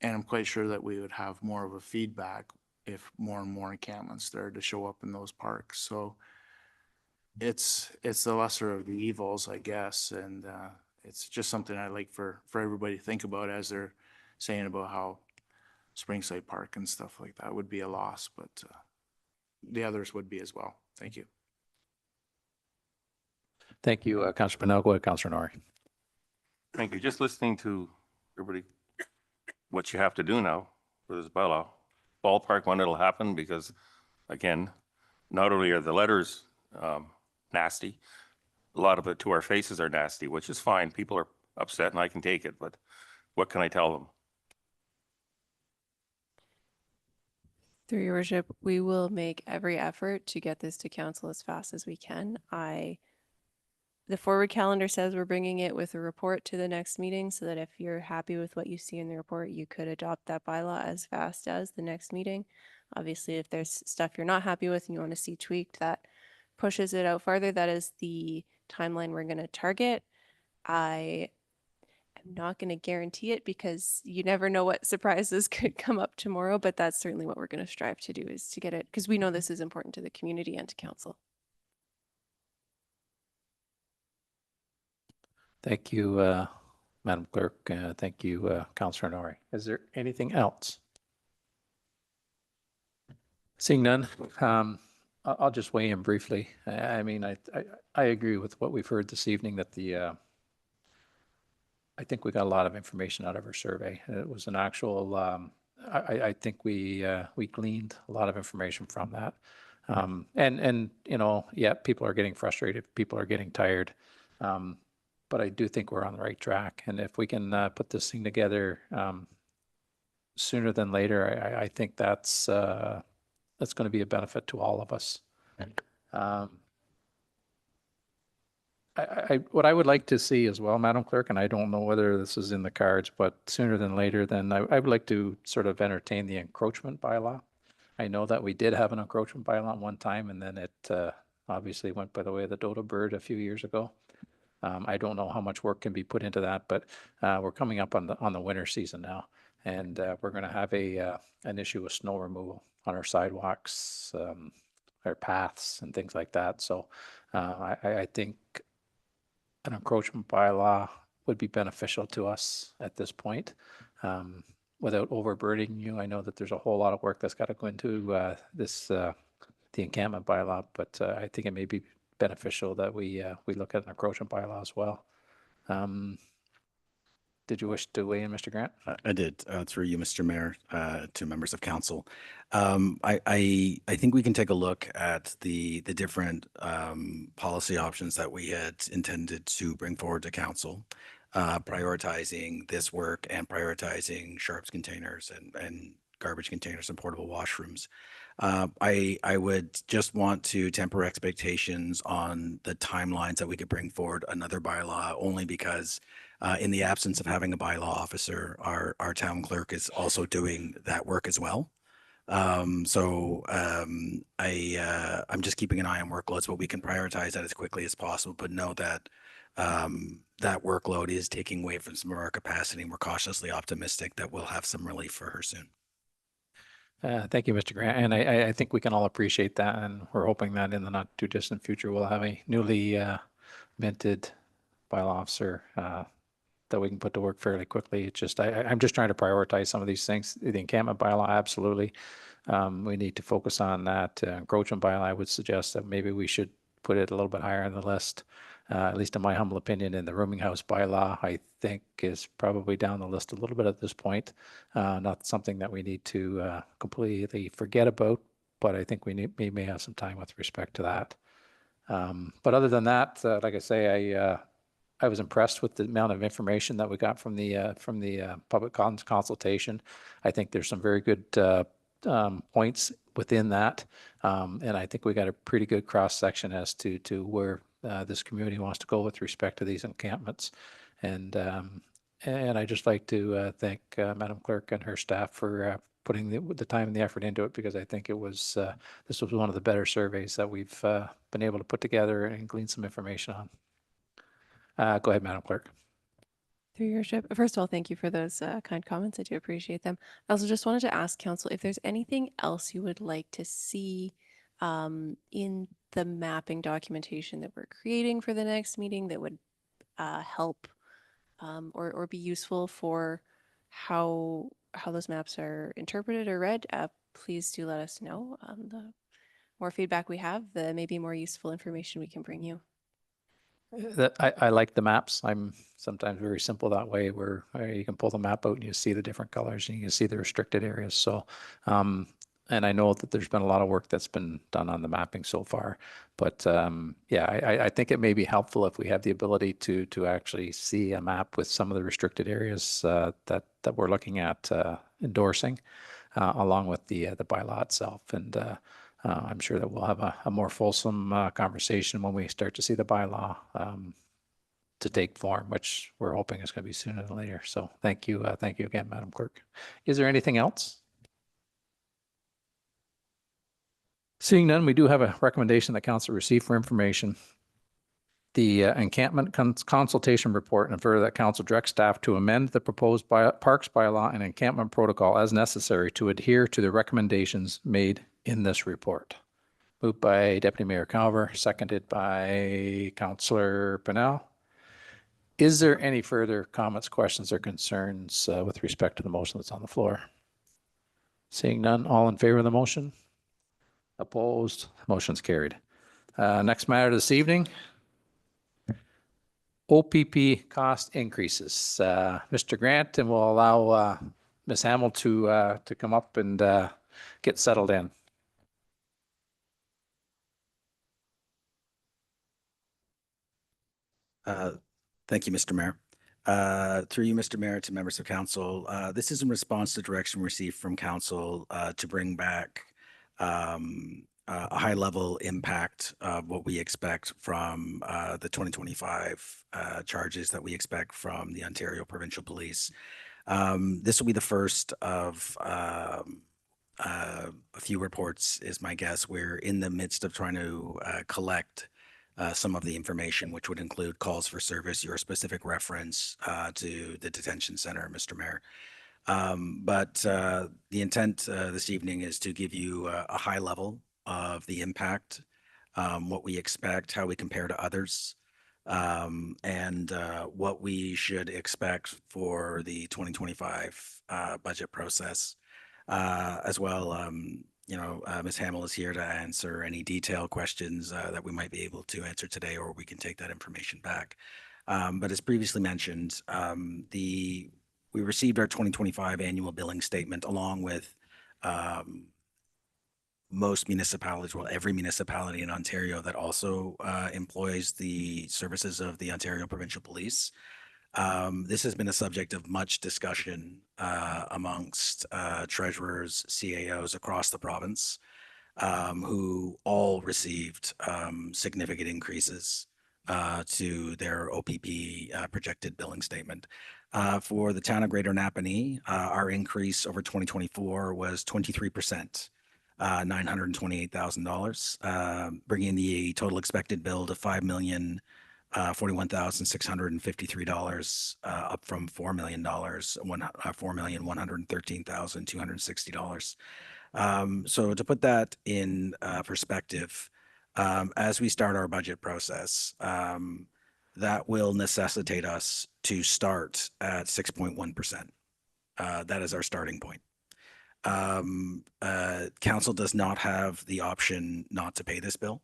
And I'm quite sure that we would have more of a feedback if more and more encampments started to show up in those parks. So it's the lesser of the evils, I guess. And it's just something I'd like for everybody to think about as they're saying about how Springside Park and stuff like that would be a loss, but the others would be as well. Thank you. Thank you, Councillor Pennell. Go ahead, Councillor Norrie. Thank you. Just listening to everybody, what you have to do now for this bylaw. Ballpark when it'll happen, because again, not only are the letters nasty, a lot of it to our faces are nasty, which is fine. People are upset and I can take it, but what can I tell them? Through your worship, we will make every effort to get this to council as fast as we can. The forward calendar says we're bringing it with a report to the next meeting, so that if you're happy with what you see in the report, you could adopt that bylaw as fast as the next meeting. Obviously, if there's stuff you're not happy with and you want to see tweaked, that pushes it out farther. That is the timeline we're going to target. I am not going to guarantee it because you never know what surprises could come up tomorrow, but that's certainly what we're going to strive to do, is to get it, because we know this is important to the community and to council. Thank you, Madam Clerk. Thank you, Councillor Norrie. Is there anything else? Seeing none, I'll just weigh in briefly. I mean, I agree with what we've heard this evening, that I think we got a lot of information out of our survey. It was an actual, I think we gleaned a lot of information from that. And you know, yeah, people are getting frustrated, people are getting tired. But I do think we're on the right track. And if we can put this thing together sooner than later, I think that's going to be a benefit to all of us. What I would like to see as well, Madam Clerk, and I don't know whether this is in the cards, but sooner than later, then I would like to sort of entertain the encroachment bylaw. I know that we did have an encroachment bylaw one time, and then it obviously went by the way of the dodo bird a few years ago. I don't know how much work can be put into that, but we're coming up on the winter season now, and we're going to have an issue with snow removal on our sidewalks, our paths, and things like that. So I think an encroachment bylaw would be beneficial to us at this point, without overburdening you. I know that there's a whole lot of work that's got to go into the encampment bylaw, but I think it may be beneficial that we look at an encroachment bylaw as well. Did you wish to weigh in, Mr. Grant? I did, through you, Mr. Mayor, to members of council. I think we can take a look at the different policy options that we had intended to bring forward to council, prioritizing this work and prioritizing sharps containers and garbage containers and portable washrooms. I would just want to temper expectations on the timelines that we could bring forward another bylaw, only because in the absence of having a bylaw officer, our town clerk is also doing that work as well. I'm just keeping an eye on workloads, but we can prioritize that as quickly as possible, but know that that workload is taking away from some of our capacity, and we're cautiously optimistic that we'll have some relief for her soon. Thank you, Mr. Grant. And I think we can all appreciate that. And we're hoping that in the not too distant future, we'll have a newly minted bylaw officer that we can put to work fairly quickly. It's just, I'm just trying to prioritize some of these things. The encampment bylaw, absolutely. We need to focus on that. Encroachment bylaw, I would suggest that maybe we should put it a little bit higher on the list. At least in my humble opinion, in the rooming house bylaw, I think is probably down the list a little bit at this point. Not something that we need to completely forget about, but I think we may have some time with respect to that. But other than that, like I say, I was impressed with the amount of information that we got from the public consultation. I think there's some very good points within that, and I think we got a pretty good cross section as to where this community wants to go with respect to these encampments. And I just like to thank Madam Clerk and her staff for putting the time and the effort into it, because I think it was this was one of the better surveys that we've been able to put together and glean some information on. Go ahead, Madam Clerk. Through your worship. First of all, thank you for those kind comments. I do appreciate them. I also just wanted to ask council if there's anything else you would like to see in the mapping documentation that we're creating for the next meeting that would help or be useful for how those maps are interpreted or read. Please do let us know. The more feedback we have, the maybe more useful information we can bring you. That I like the maps. I'm sometimes very simple that way, where you can pull the map out and you see the different colors and you can see the restricted areas. So, and I know that there's been a lot of work that's been done on the mapping so far, but yeah, I think it may be helpful if we have the ability to actually see a map with some of the restricted areas that we're looking at endorsing, along with the bylaw itself. And I'm sure that we'll have a more fulsome conversation when we start to see the bylaw to take form, which we're hoping is going to be sooner than later. So thank you again, Madam Clerk. Is there anything else? Seeing none, we do have a recommendation that council receive for information the encampment consultation report, and further that council direct staff to amend the proposed parks bylaw and encampment protocol as necessary to adhere to the recommendations made in this report. Moved by Deputy Mayor Calver, seconded by Councillor Pennell. Is there any further comments, questions, or concerns with respect to the motion that's on the floor? Seeing none, all in favor of the motion? Opposed? Motion's carried. Next matter this evening, OPP cost increases. Mr. Grant, and we'll allow Ms. Hamill to come up and get settled in. Thank you, Mr. Mayor. Through you, Mr. Mayor, to members of council, this is in response to direction received from council to bring back a high-level impact of what we expect from the 2025 charges that we expect from the Ontario Provincial Police. This will be the first of a few reports, is my guess. We're in the midst of trying to collect some of the information, which would include calls for service, your specific reference to the detention center, Mr. Mayor. But the intent this evening is to give you a high level of the impact, what we expect, how we compare to others, and what we should expect for the 2025 budget process. As well, Ms. Hamill is here to answer any detailed questions that we might be able to answer today, or we can take that information back. But as previously mentioned, we received our 2025 annual billing statement along with most municipalities, well, every municipality in Ontario that also employs the services of the Ontario Provincial Police. This has been a subject of much discussion amongst treasurers, CAOs across the province, who all received significant increases to their OPP projected billing statement. For the town of Greater Napanee, our increase over 2024 was 23%. $928,000, bringing the total expected bill to $5,041,653, up from $4,113,260. So to put that in perspective, as we start our budget process, that will necessitate us to start at 6.1%. That is our starting point. Council does not have the option not to pay this bill.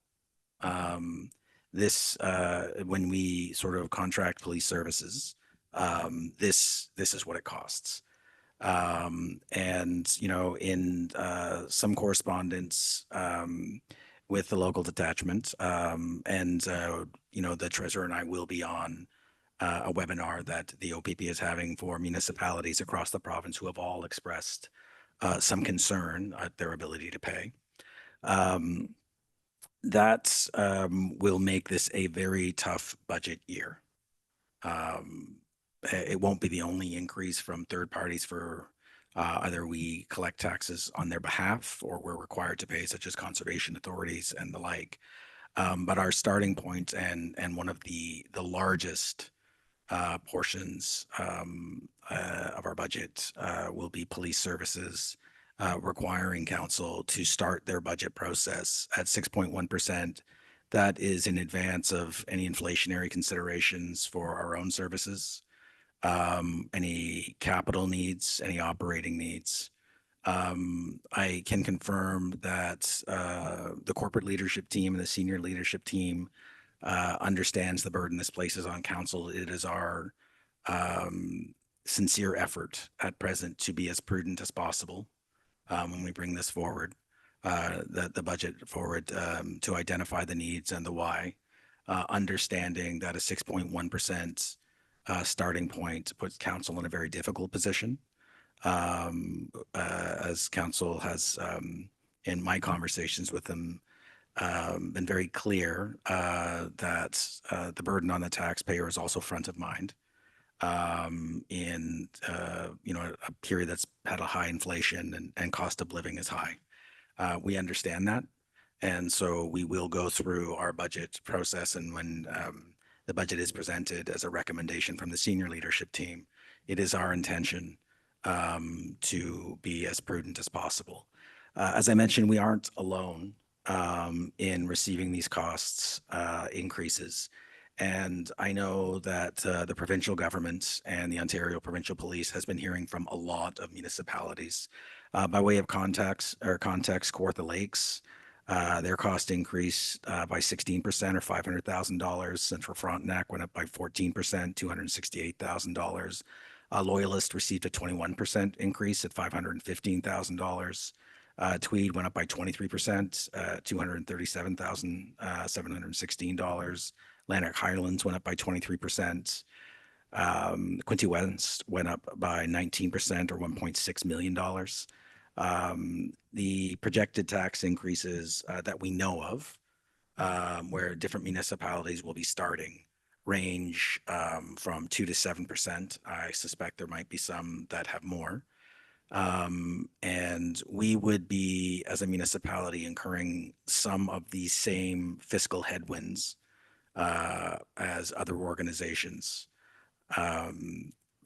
When we sort of contract police services, this is what it costs. And, you know, in some correspondence with the local detachment, you know, the treasurer and I will be on a webinar that the OPP is having for municipalities across the province who have all expressed some concern at their ability to pay. That will make this a very tough budget year. It won't be the only increase from third parties for either we collect taxes on their behalf or we're required to pay, such as conservation authorities and the like. But our starting point and one of the largest portions of our budget will be police services, requiring council to start their budget process at 6.1%. That is in advance of any inflationary considerations for our own services, any capital needs, any operating needs. I can confirm that the corporate leadership team and the senior leadership team understands the burden this places on council. It is our sincere effort at present to be as prudent as possible when we bring this forward, the budget forward, to identify the needs and the why, understanding that a 6.1% starting point puts council in a very difficult position. As council has, in my conversations with them, been very clear that the burden on the taxpayer is also front of mind in you know, a period that's had a high inflation and cost of living is high. We understand that, and so we will go through our budget process, and when the budget is presented as a recommendation from the senior leadership team, it is our intention to be as prudent as possible. As I mentioned, we aren't alone in receiving these costs increases. And I know that the provincial government and the Ontario Provincial Police has been hearing from a lot of municipalities. By way of context, Kawartha Lakes, their cost increased by 16% or $500,000. And for Frontenac went up by 14%, $268,000. Loyalist received a 21% increase at $515,000. Tweed went up by 23%, $237,716. Lanark Highlands went up by 23%. Quinte West went up by 19% or $1.6 million. The projected tax increases that we know of, where different municipalities will be starting, range from 2 to 7%. I suspect there might be some that have more. And we would be, as a municipality, incurring some of the same fiscal headwinds as other organizations.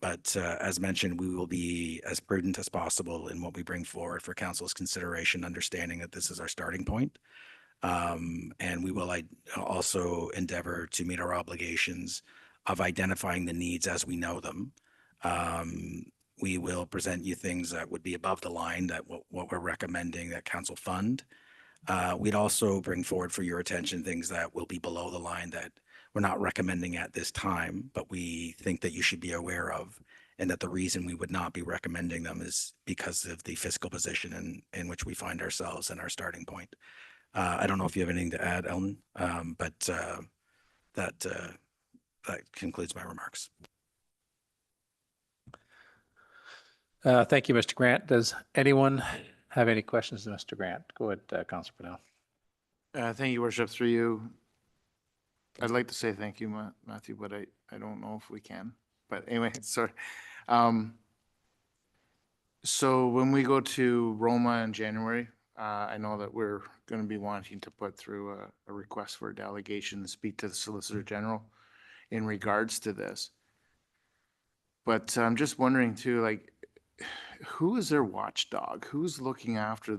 But as mentioned, we will be as prudent as possible in what we bring forward for council's consideration, understanding that this is our starting point. And we will also endeavor to meet our obligations of identifying the needs as we know them. We will present you things that would be above the line, that what we're recommending that council fund. We'd also bring forward for your attention things that will be below the line that we're not recommending at this time, but we think that you should be aware of, and that the reason we would not be recommending them is because of the fiscal position in which we find ourselves and our starting point. I don't know if you have anything to add, Ellen, but that concludes my remarks. Thank you, Mr. Grant. Does anyone have any questions to Mr. Grant? Go ahead, Councilor Purnell. Thank you, Worship. Through you, I'd like to say thank you, Matthew, but I don't know if we can. But anyway, sorry. So when we go to Roma in January, I know that we're going to be wanting to put through a request for a delegation to speak to the Solicitor General in regards to this. But I'm just wondering too, like, who is their watchdog? Who's looking after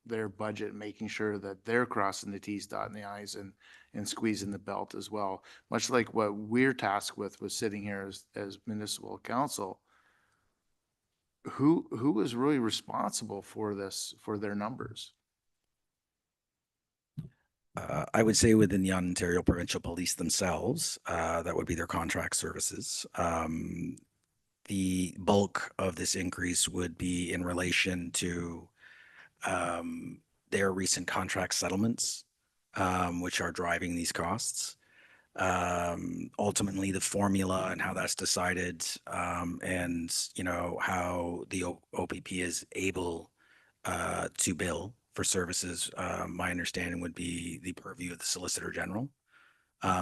their budget, making sure that they're crossing the Ts, dotting the Is, and squeezing the belt as well? Much like what we're tasked with sitting here as municipal council. Who is really responsible for this, for their numbers? I would say within the Ontario Provincial Police themselves, that would be their contract services. The bulk of this increase would be in relation to their recent contract settlements, which are driving these costs. Ultimately, the formula and how that's decided, and how the OPP is able to bill for services, my understanding would be the purview of the Solicitor General.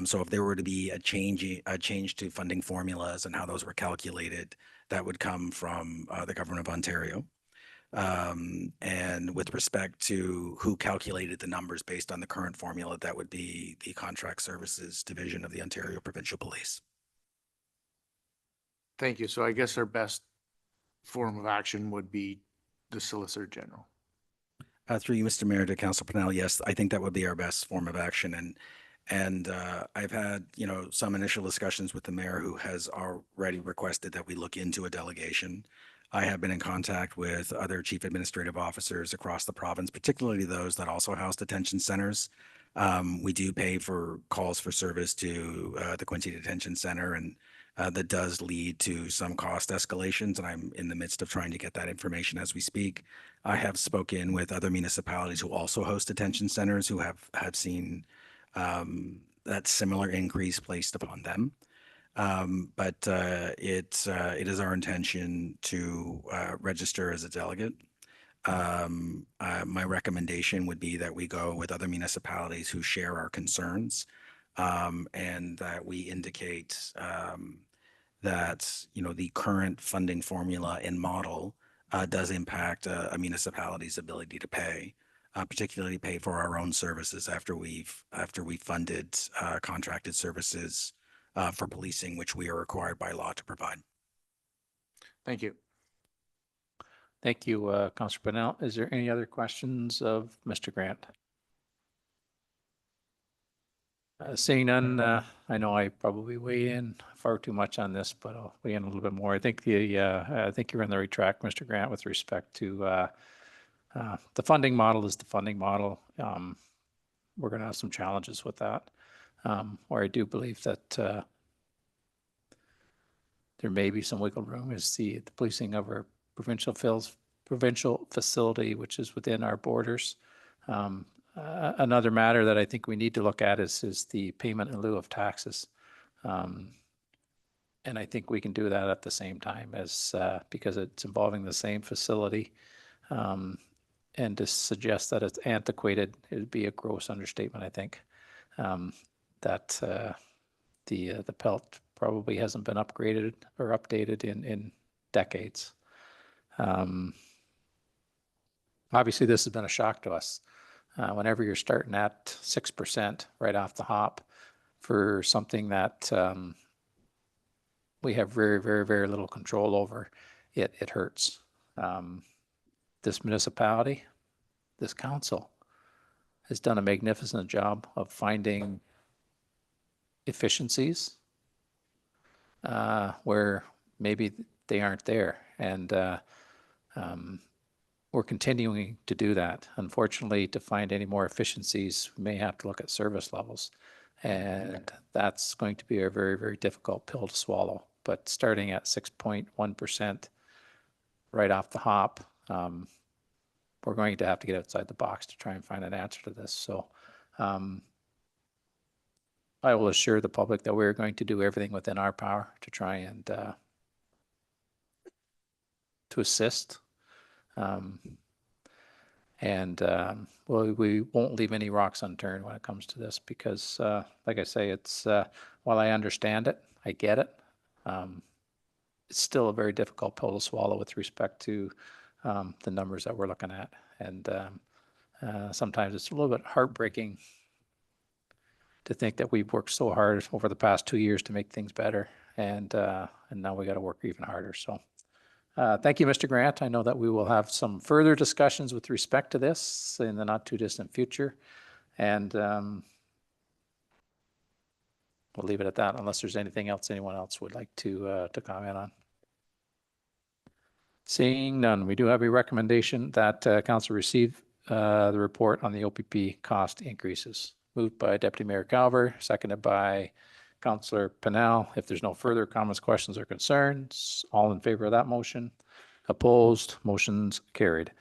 So if there were to be a change to funding formulas and how those were calculated, that would come from the Government of Ontario. And with respect to who calculated the numbers based on the current formula, that would be the Contract Services Division of the Ontario Provincial Police. Thank you. So I guess our best form of action would be the Solicitor General. Through you, Mr. Mayor, to Council Pennell, yes, I think that would be our best form of action. And I've had, some initial discussions with the mayor, who has already requested that we look into a delegation. I have been in contact with other chief administrative officers across the province, particularly those that also house detention centers. We do pay for calls for service to the Quincy Detention Center, and that does lead to some cost escalations, and I'm in the midst of trying to get that information as we speak. I have spoken with other municipalities who also host detention centers, who have seen that similar increase placed upon them. But it is our intention to register as a delegate. My recommendation would be that we go with other municipalities who share our concerns, and that we indicate that the current funding formula and model does impact a municipality's ability to pay, particularly pay for our own services after we've funded contracted services for policing, which we are required by law to provide. Thank you. Thank you, Councillor Pennell. Is there any other questions of Mr. Grant? Seeing none, I know I probably weigh in far too much on this, but I'll weigh in a little bit more. I think I think you're on the right track, Mr. Grant, with respect to the funding model is the funding model. We're going to have some challenges with that, where I do believe that there may be some wiggle room is the policing of our provincial facility, which is within our borders. Another matter that I think we need to look at is the payment in lieu of taxes. And I think we can do that at the same time as because it's involving the same facility. And to suggest that it's antiquated, it would be a gross understatement, I think. That the PELT probably hasn't been upgraded or updated in decades. Obviously, this has been a shock to us. Whenever you're starting at 6% right off the hop for something that we have very, very, very little control over, it hurts. This municipality, this council has done a magnificent job of finding efficiencies where maybe they aren't there. And we're continuing to do that. Unfortunately, to find any more efficiencies, we may have to look at service levels. And that's going to be a very, very difficult pill to swallow. But starting at 6.1% right off the hop, we're going to have to get outside the box to try and find an answer to this. So I will assure the public that we're going to do everything within our power to try and to assist. We won't leave any rocks unturned when it comes to this because, like I say, it's while I understand it, I get it. It's still a very difficult pill to swallow with respect to the numbers that we're looking at, and sometimes it's a little bit heartbreaking to think that we've worked so hard over the past 2 years to make things better, and now we got to work even harder. So. Thank you, Mr. Grant. I know that we will have some further discussions with respect to this in the not too distant future. And we'll leave it at that unless there's anything else anyone else would like to comment on. Seeing none, we do have a recommendation that council receive the report on the OPP cost increases. Moved by Deputy Mayor Calver, seconded by Councillor Pennell. If there's no further comments, questions, or concerns, all in favor of that motion? Opposed? Motion's carried.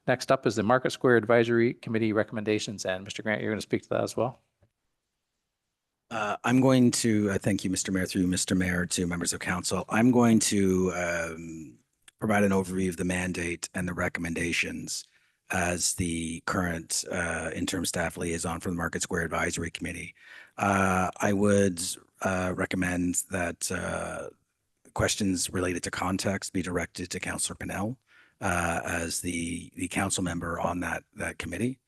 Next up is the Market Square Advisory Committee recommendations. And Mr. Grant, you're going to speak to that as well. I'm going to thank you, Mr. Mayor, through Mr. Mayor to members of council. I'm going to provide an overview of the mandate and the recommendations as the current interim staff liaison for the Market Square Advisory Committee. I would recommend that questions related to context be directed to Councillor Pennell as the council member on that committee.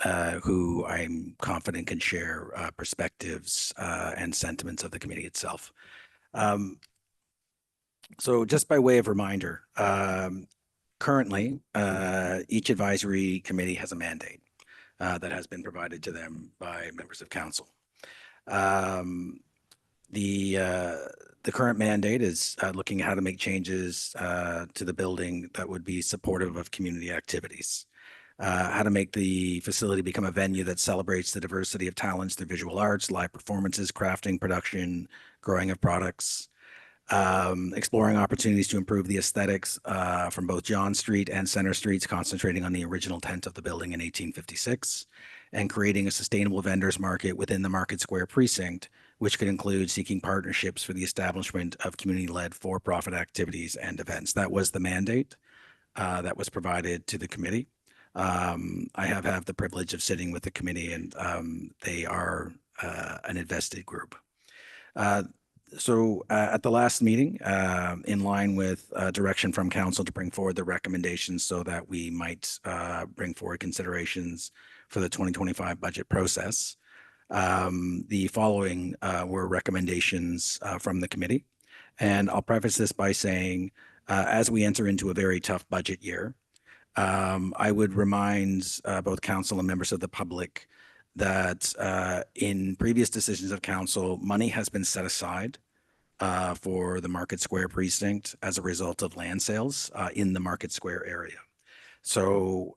Who I'm confident can share perspectives and sentiments of the committee itself. So just by way of reminder, currently, each advisory committee has a mandate that has been provided to them by members of council. The current mandate is looking at how to make changes to the building that would be supportive of community activities. How to make the facility become a venue that celebrates the diversity of talents through visual arts, live performances, crafting, production, growing of products, exploring opportunities to improve the aesthetics from both John Street and Center Streets, concentrating on the original intent of the building in 1856, and creating a sustainable vendors market within the Market Square precinct, which could include seeking partnerships for the establishment of community-led for-profit activities and events. That was the mandate that was provided to the committee. I have had the privilege of sitting with the committee, and they are an invested group. So at the last meeting, in line with direction from council to bring forward the recommendations so that we might bring forward considerations for the 2025 budget process, the following were recommendations from the committee. And I'll preface this by saying, as we enter into a very tough budget year, I would remind both council and members of the public that in previous decisions of council, money has been set aside for the Market Square precinct as a result of land sales in the Market Square area. So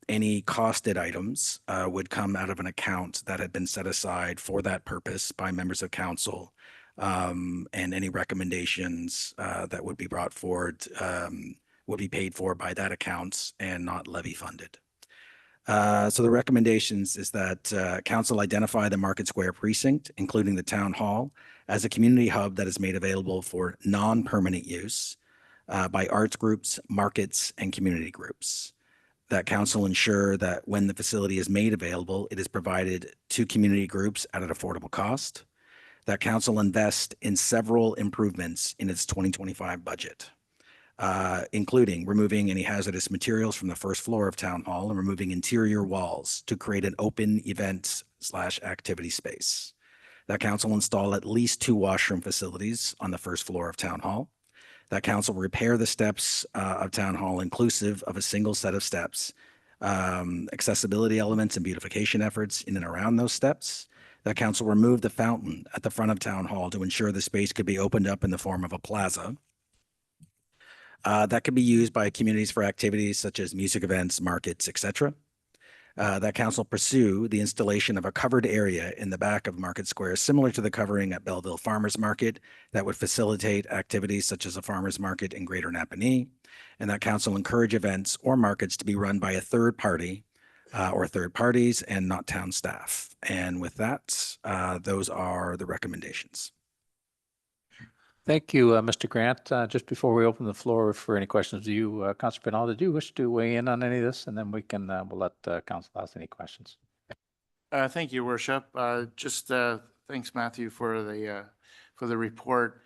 any costed items would come out of an account that had been set aside for that purpose by members of council, and any recommendations that would be brought forward will be paid for by that account and not levy funded. So the recommendations is that council identify the Market Square precinct, including the town hall, as a community hub that is made available for non-permanent use by arts groups, markets, and community groups. That council ensure that when the facility is made available, it is provided to community groups at an affordable cost. That council invest in several improvements in its 2025 budget, including removing any hazardous materials from the first floor of Town Hall and removing interior walls to create an open event/activity space. That council install at least 2 washroom facilities on the first floor of Town Hall. That council repair the steps of Town Hall inclusive of a single set of steps, accessibility elements and beautification efforts in and around those steps. That council remove the fountain at the front of Town Hall to ensure the space could be opened up in the form of a plaza. That could be used by communities for activities such as music events, markets, etc. That council pursue the installation of a covered area in the back of Market Square, similar to the covering at Belleville Farmers Market, that would facilitate activities such as a farmers market in Greater Napanee. And that council encourage events or markets to be run by a third party or third parties and not town staff. And with that, those are the recommendations. Thank you, Mr. Grant. Just before we open the floor for any questions, do you, Councillor Pennell, did you wish to weigh in on any of this? And then we can, we'll let council ask any questions. Thank you, Worship. Just thanks, Matthew, for the report.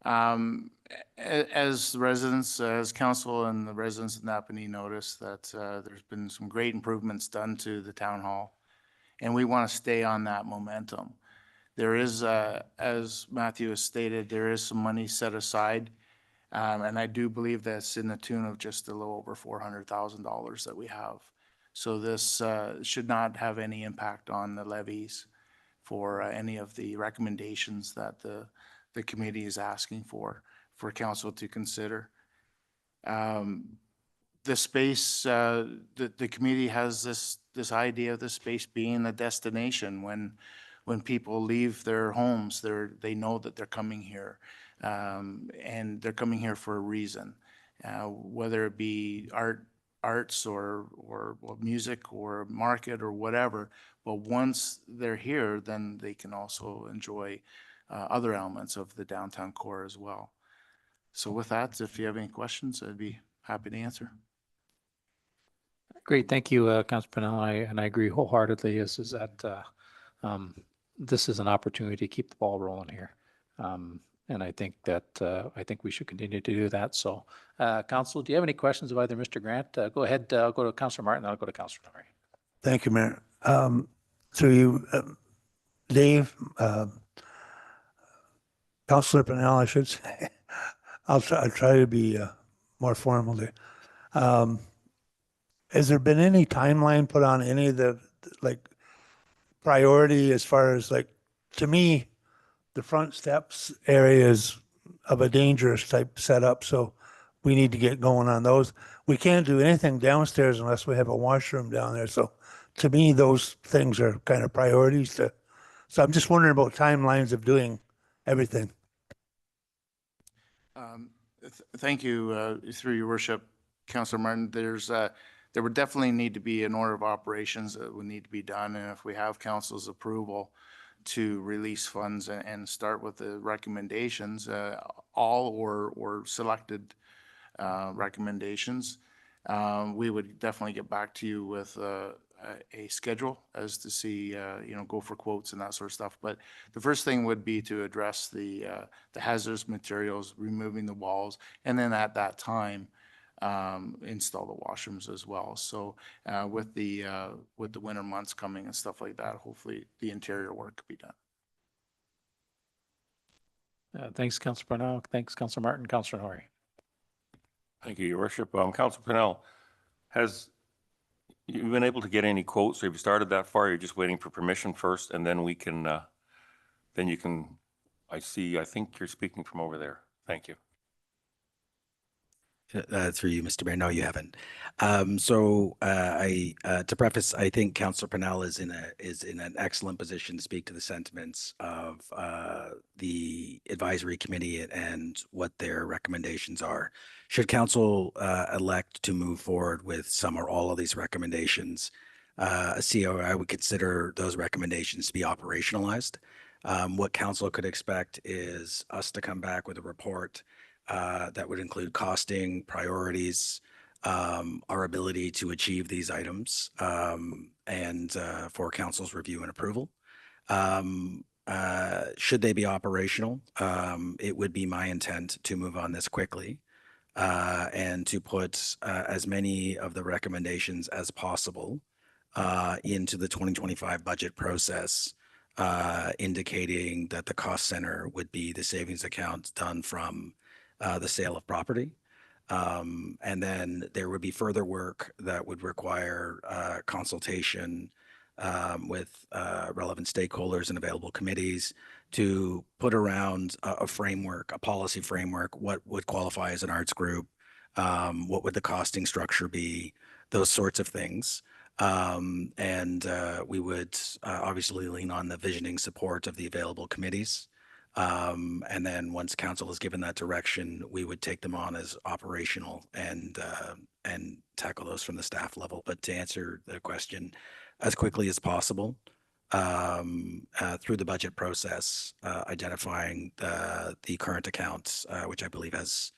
As residents, as council and the residents of Napanee notice that there's been some great improvements done to the town hall, and we want to stay on that momentum. There is, as Matthew has stated, there is some money set aside And I do believe that's in the tune of just a little over $400,000 that we have. So this should not have any impact on the levies for any of the recommendations that the committee is asking for council to consider. The space, the committee has this idea of the space being a destination. When people leave their homes, they know that they're coming here, and they're coming here for a reason, whether it be arts or music or market or whatever. But once they're here, then they can also enjoy other elements of the downtown core as well. So with that, if you have any questions, I'd be happy to answer. Great, thank you, Councilor Pennell. And I agree wholeheartedly is that this is an opportunity to keep the ball rolling here. And I think we should continue to do that. So, Council, do you have any questions of either Mr. Grant? Go ahead. I'll go to Councilor Martin, then I'll go to Councilor Norrie. Thank you, Mayor. Through you, Dave, Councilor Pennell, I should say. I'll try to be more formal there. Has there been any timeline put on any of the priority as far as to me, the front steps area is of a dangerous type setup, so we need to get going on those. We can't do anything downstairs unless we have a washroom down there. So to me, those things are kind of priorities so I'm just wondering about timelines of doing everything. Thank you, through your worship, Councilor Martin. There would definitely need to be an order of operations that would need to be done. And if we have council's approval to release funds and start with the recommendations, all or selected recommendations, we would definitely get back to you with a schedule as to see, go for quotes and that sort of stuff. But the first thing would be to address the hazardous materials, removing the walls, and then at that time, install the washrooms as well. So with the winter months coming and stuff like that, hopefully the interior work could be done. Thanks, Councilor Pennell. Thanks, Councilor Martin. Councilor Norrie. Thank you, Your Worship. Councilor Pennell, has you been able to get any quotes? Or have you started that far? You're just waiting for permission first, and then we can, then you can, I think you're speaking from over there. Thank you. Through you, Mr. Mayor. No, you haven't. To preface, I think Councilor Pennell is in an excellent position to speak to the sentiments of the advisory committee and what their recommendations are. Should council elect to move forward with some or all of these recommendations, a COI would consider those recommendations to be operationalized. What council could expect is us to come back with a report that would include costing, priorities, our ability to achieve these items, and for council's review and approval. Should they be operational, it would be my intent to move on this quickly and to put as many of the recommendations as possible into the 2025 budget process, indicating that the cost center would be the savings account done from the sale of property. And then there would be further work that would require consultation with relevant stakeholders and available committees to put around a framework, a policy framework. What would qualify as an arts group? What would the costing structure be? Those sorts of things. And we would obviously lean on the visioning support of the available committees. And then once council has given that direction, we would take them on as operational and tackle those from the staff level. But to answer the question, as quickly as possible, through the budget process, identifying the current accounts, which I believe has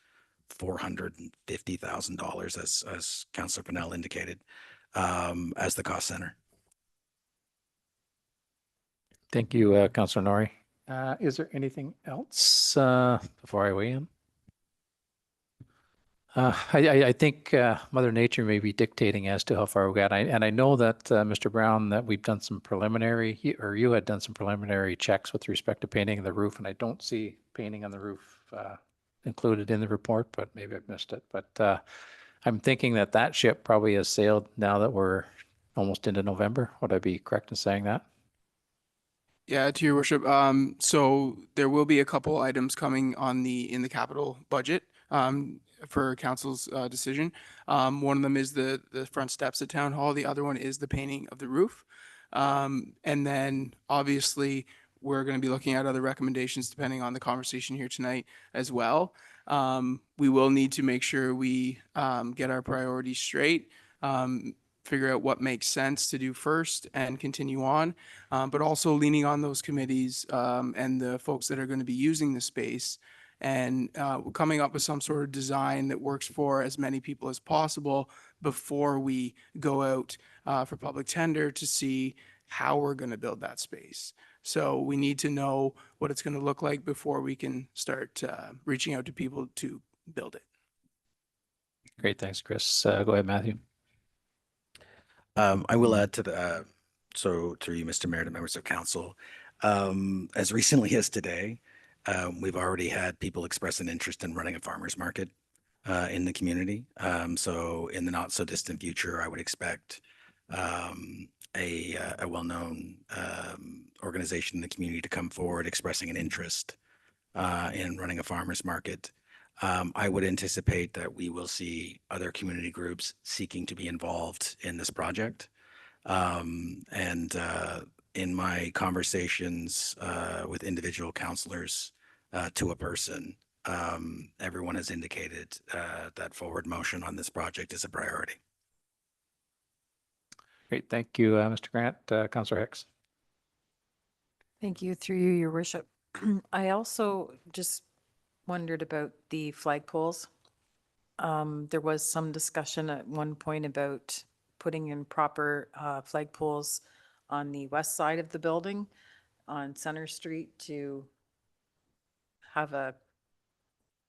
$450,000, as Councillor Pennell indicated, as the cost center. Thank you, Councilor Norrie. Is there anything else before I weigh in? I think Mother Nature may be dictating as to how far we got. And I know that, Mr. Brown, that we've done some preliminary, or you had done some preliminary checks with respect to painting the roof, and I don't see painting on the roof included in the report, but maybe I've missed it. But I'm thinking that that ship probably has sailed now that we're almost into November. Would I be correct in saying that? Yeah, to your worship. So there will be a couple items coming on in the capital budget for council's decision. One of them is the front steps at town hall. The other one is the painting of the roof. And then obviously we're going to be looking at other recommendations depending on the conversation here tonight as well. We will need to make sure we get our priorities straight. Figure out what makes sense to do first and continue on, but also leaning on those committees and the folks that are going to be using the space and coming up with some sort of design that works for as many people as possible before we go out for public tender to see how we're going to build that space. So we need to know what it's going to look like before we can start reaching out to people to build it. Great, thanks, Chris. Go ahead, Matthew. I will add to the, so through you, Mr. Mayor, to members of council, as recently as today, we've already had people express an interest in running a farmer's market in the community. So in the not so distant future, I would expect a well-known organization in the community to come forward expressing an interest in running a farmer's market. I would anticipate that we will see other community groups seeking to be involved in this project. And in my conversations with individual councilors to a person, everyone has indicated that forward motion on this project is a priority. Great, thank you, Mr. Grant. Councillor Hicks. Thank you, through you, your worship. I also just wondered about the flagpoles. There was some discussion at one point about putting in proper flagpoles on the west side of the building on Center Street to have a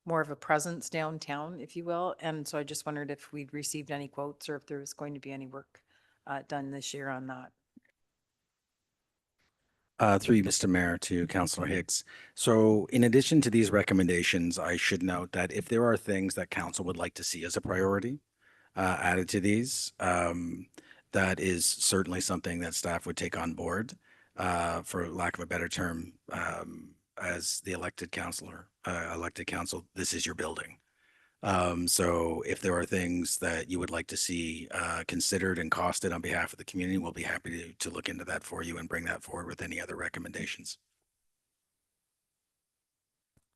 more of a presence downtown, if you will. And so I just wondered if we'd received any quotes or if there was going to be any work done this year on that. Through you, Mr. Mayor, to Councillor Hicks. So in addition to these recommendations, I should note that if there are things that council would like to see as a priority added to these, that is certainly something that staff would take on board, for lack of a better term, as the elected council, this is your building. So if there are things that you would like to see considered and costed on behalf of the community, we'll be happy to look into that for you and bring that forward with any other recommendations.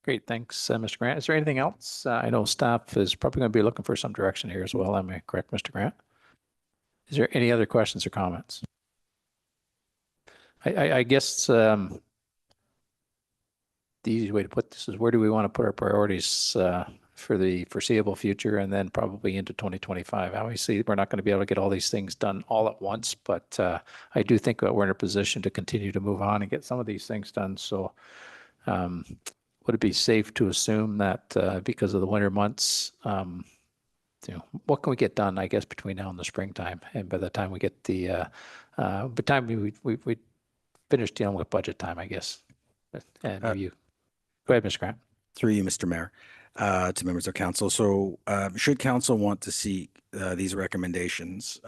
Great, thanks, Mr. Grant. Is there anything else? I know staff is probably going to be looking for some direction here as well. Am I correct, Mr. Grant? Is there any other questions or comments? I guess the easy way to put this is, where do we want to put our priorities for the foreseeable future and then probably into 2025? Obviously, we're not going to be able to get all these things done all at once, but I do think that we're in a position to continue to move on and get some of these things done. So would it be safe to assume that because of the winter months, what can we get done, I guess, between now and the springtime? And by the time we get the, by the time we finish dealing with budget time, I guess. And you, go ahead, Mr. Grant. Through you, Mr. Mayor, to members of council. So should council want to see these recommendations,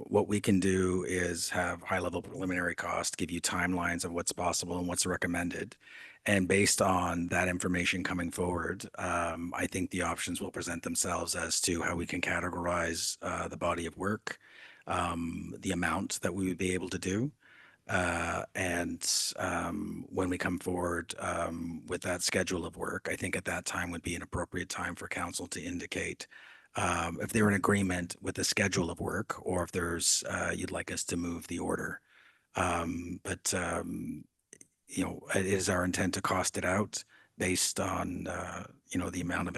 what we can do is have high-level preliminary cost, give you timelines of what's possible and what's recommended. And based on that information coming forward, I think the options will present themselves as to how we can categorize the body of work, the amount that we would be able to do. And when we come forward with that schedule of work, I think at that time would be an appropriate time for council to indicate if they're in agreement with the schedule of work, or if there's you'd like us to move the order. But it is our intent to cost it out based on the amount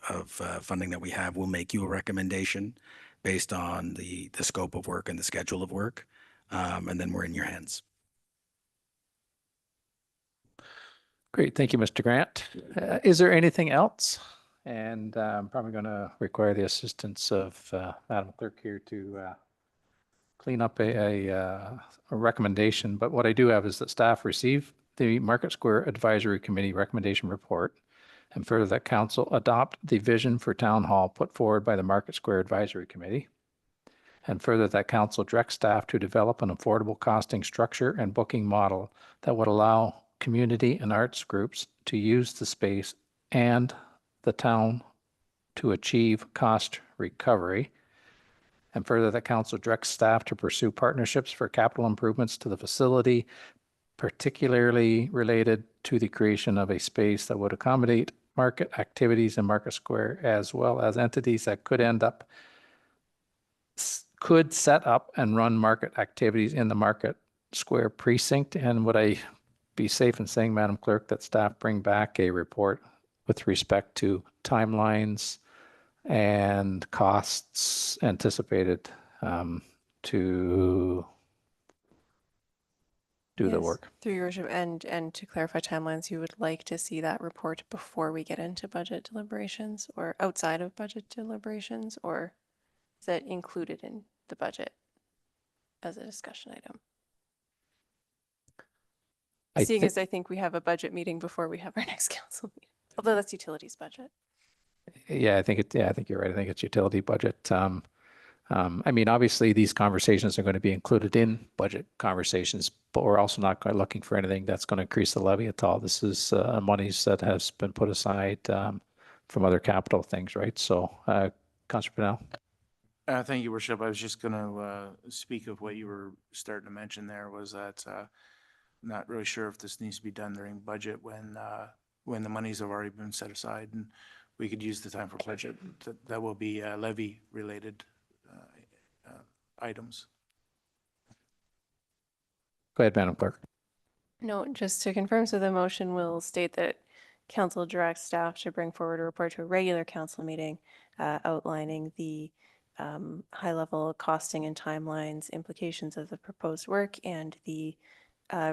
of funding that we have. We'll make you a recommendation based on the scope of work and the schedule of work. And then we're in your hands. Great. Thank you, Mr. Grant. Is there anything else? And I'm probably going to require the assistance of Madam Clerk here to clean up a recommendation. But what I do have is that staff receive the Market Square Advisory Committee recommendation report And further, that council adopt the vision for town hall put forward by the Market Square Advisory Committee. And further, that council direct staff to develop an affordable costing structure and booking model that would allow community and arts groups to use the space and the town to achieve cost recovery. And further, that council directs staff to pursue partnerships for capital improvements to the facility, particularly related to the creation of a space that would accommodate market activities in Market Square, as well as entities that could set up and run market activities in the Market Square precinct. And would I be safe in saying, Madam Clerk, that staff bring back a report with respect to timelines and costs anticipated to do the Yes, work? through your worship, and to clarify timelines, you would like to see that report before we get into budget deliberations or outside of budget deliberations, or is that included in the budget as a discussion item? Seeing as I think we have a budget meeting before we have our next council meeting, although that's utilities budget. Yeah, I think you're right. I think it's utility budget. I mean, obviously, these conversations are going to be included in budget conversations, but we're also not looking for anything that's going to increase the levy at all. This is monies that has been put aside from other capital things, right? So, Councillor Pennell. Thank you, Worship. I was just going to speak of what you were starting to mention there, was that I'm not really sure if this needs to be done during budget when the monies have already been set aside, and we could use the time for budget. That will be levy related items. Go ahead, Madam Clerk. No, just to confirm, so the motion will state that council directs staff to bring forward a report to a regular council meeting outlining the high-level costing and timelines, implications of the proposed work, and the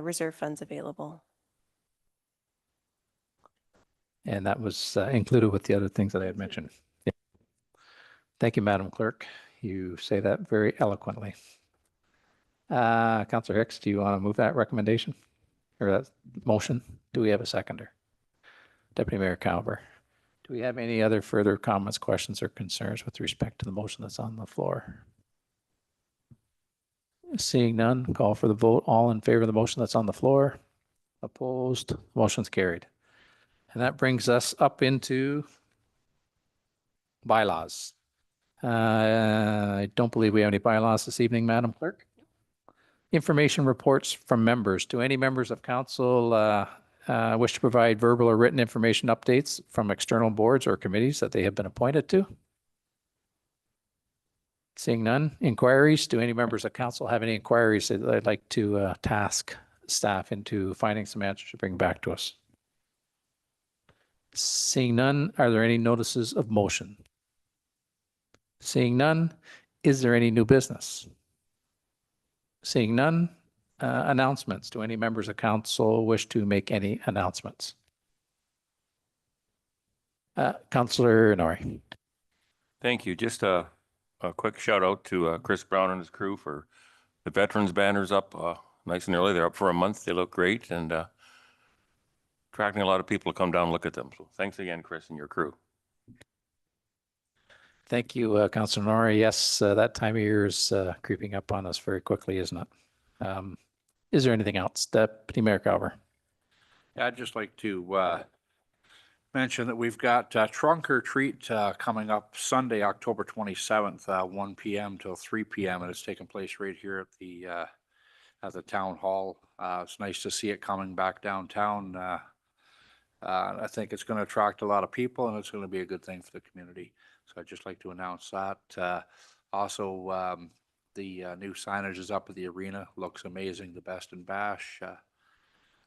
reserve funds available. And that was included with the other things that I had mentioned. Yeah. Thank you, Madam Clerk. You say that very eloquently. Councillor Hicks, do you want to move that recommendation or that motion? Do we have a seconder? Deputy Mayor Calver, do we have any other further comments, questions, or concerns with respect to the motion that's on the floor? Seeing none, call for the vote. All in favor of the motion that's on the floor? Opposed? Motion's carried. And that brings us up into bylaws. I don't believe we have any bylaws this evening, Madam Clerk. Information reports from members. Do any members of council wish to provide verbal or written information updates from external boards or committees that they have been appointed to? Seeing none. Inquiries. Do any members of council have any inquiries that they'd like to task staff into finding some answers to bring back to us? Seeing none. Are there any notices of motion? Seeing none. Is there any new business? Seeing none. Announcements. Do any members of council wish to make any announcements? Councillor Nori. Thank you. Just a quick shout out to Chris Brown and his crew for the veterans banners up nice and early. They're up for a month. They look great and attracting a lot of people to come down and look at them. So thanks again, Chris and your crew. Thank you, Councillor Nori. Yes, that time of year is creeping up on us very quickly, isn't it? Is there anything else? Deputy Mayor Calver. Yeah, I'd just like to mention that we've got Trunk or Treat coming up Sunday, October 27th, 1 p.m. till 3 p.m. and it's taking place right here at the town hall. It's nice to see it coming back downtown. I think it's going to attract a lot of people and it's going to be a good thing for the community. So I'd just like to announce that. Also, the new signage is up at the arena. Looks amazing. The Best in Bash.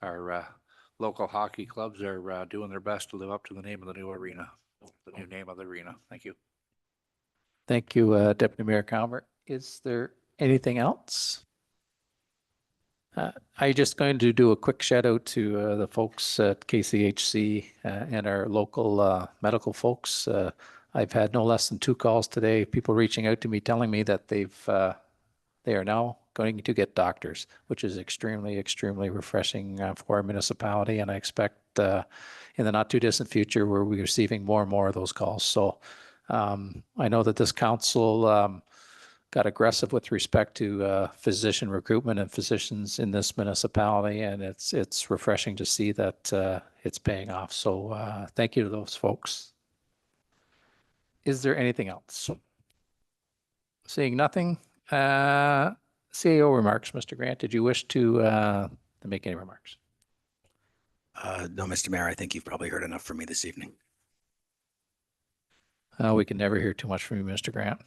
Our local hockey clubs are doing their best to live up to the name of the new arena, the new name of the arena. Thank you. Thank you, Deputy Mayor Calvert. Is there anything else? I'm just going to do a quick shout out to the folks at KCHC and our local medical folks. I've had no less than 2 calls today, people reaching out to me telling me that they are now going to get doctors, which is extremely, extremely refreshing for our municipality. And I expect in the not too distant future, we'll be receiving more and more of those calls. So I know that this council got aggressive with respect to physician recruitment and physicians in this municipality, and it's refreshing to see that it's paying off. So thank you to those folks. Is there anything else? Seeing nothing. CAO remarks, Mr. Grant. Did you wish to make any remarks? No, Mr. Mayor, I think you've probably heard enough from me this evening. We can never hear too much from you, Mr. Grant.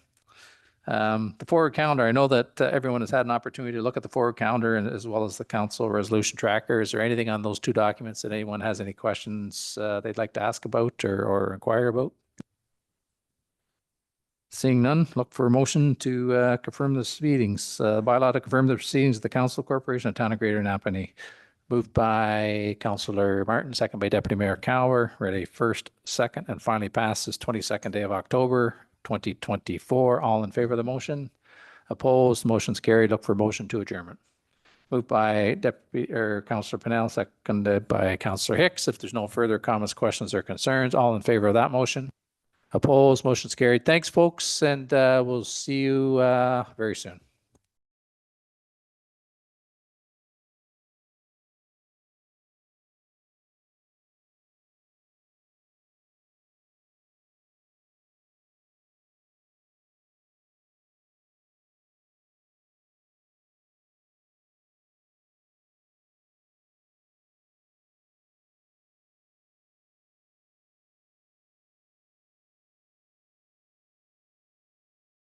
The forward calendar, I know that everyone has had an opportunity to look at the forward calendar and as well as the council resolution tracker. Is there anything on those two documents that anyone has any questions they'd like to ask about or inquire about? Seeing none, look for a motion to confirm the proceedings. Bylaw to confirm the proceedings of the Council Corporation of Town of Greater Napanee. Moved by Councillor Martin, second by Deputy Mayor Cower. Read a first, second, and finally passed this 22nd day of October, 2024. All in favor of the motion? Opposed? Motion's carried. Look for motion to adjournment. Moved by Councillor Pennell, seconded by Councillor Hicks. If there's no further comments, questions, or concerns, all in favor of that motion? Opposed? Motion's carried. Thanks, folks, and we'll see you very soon.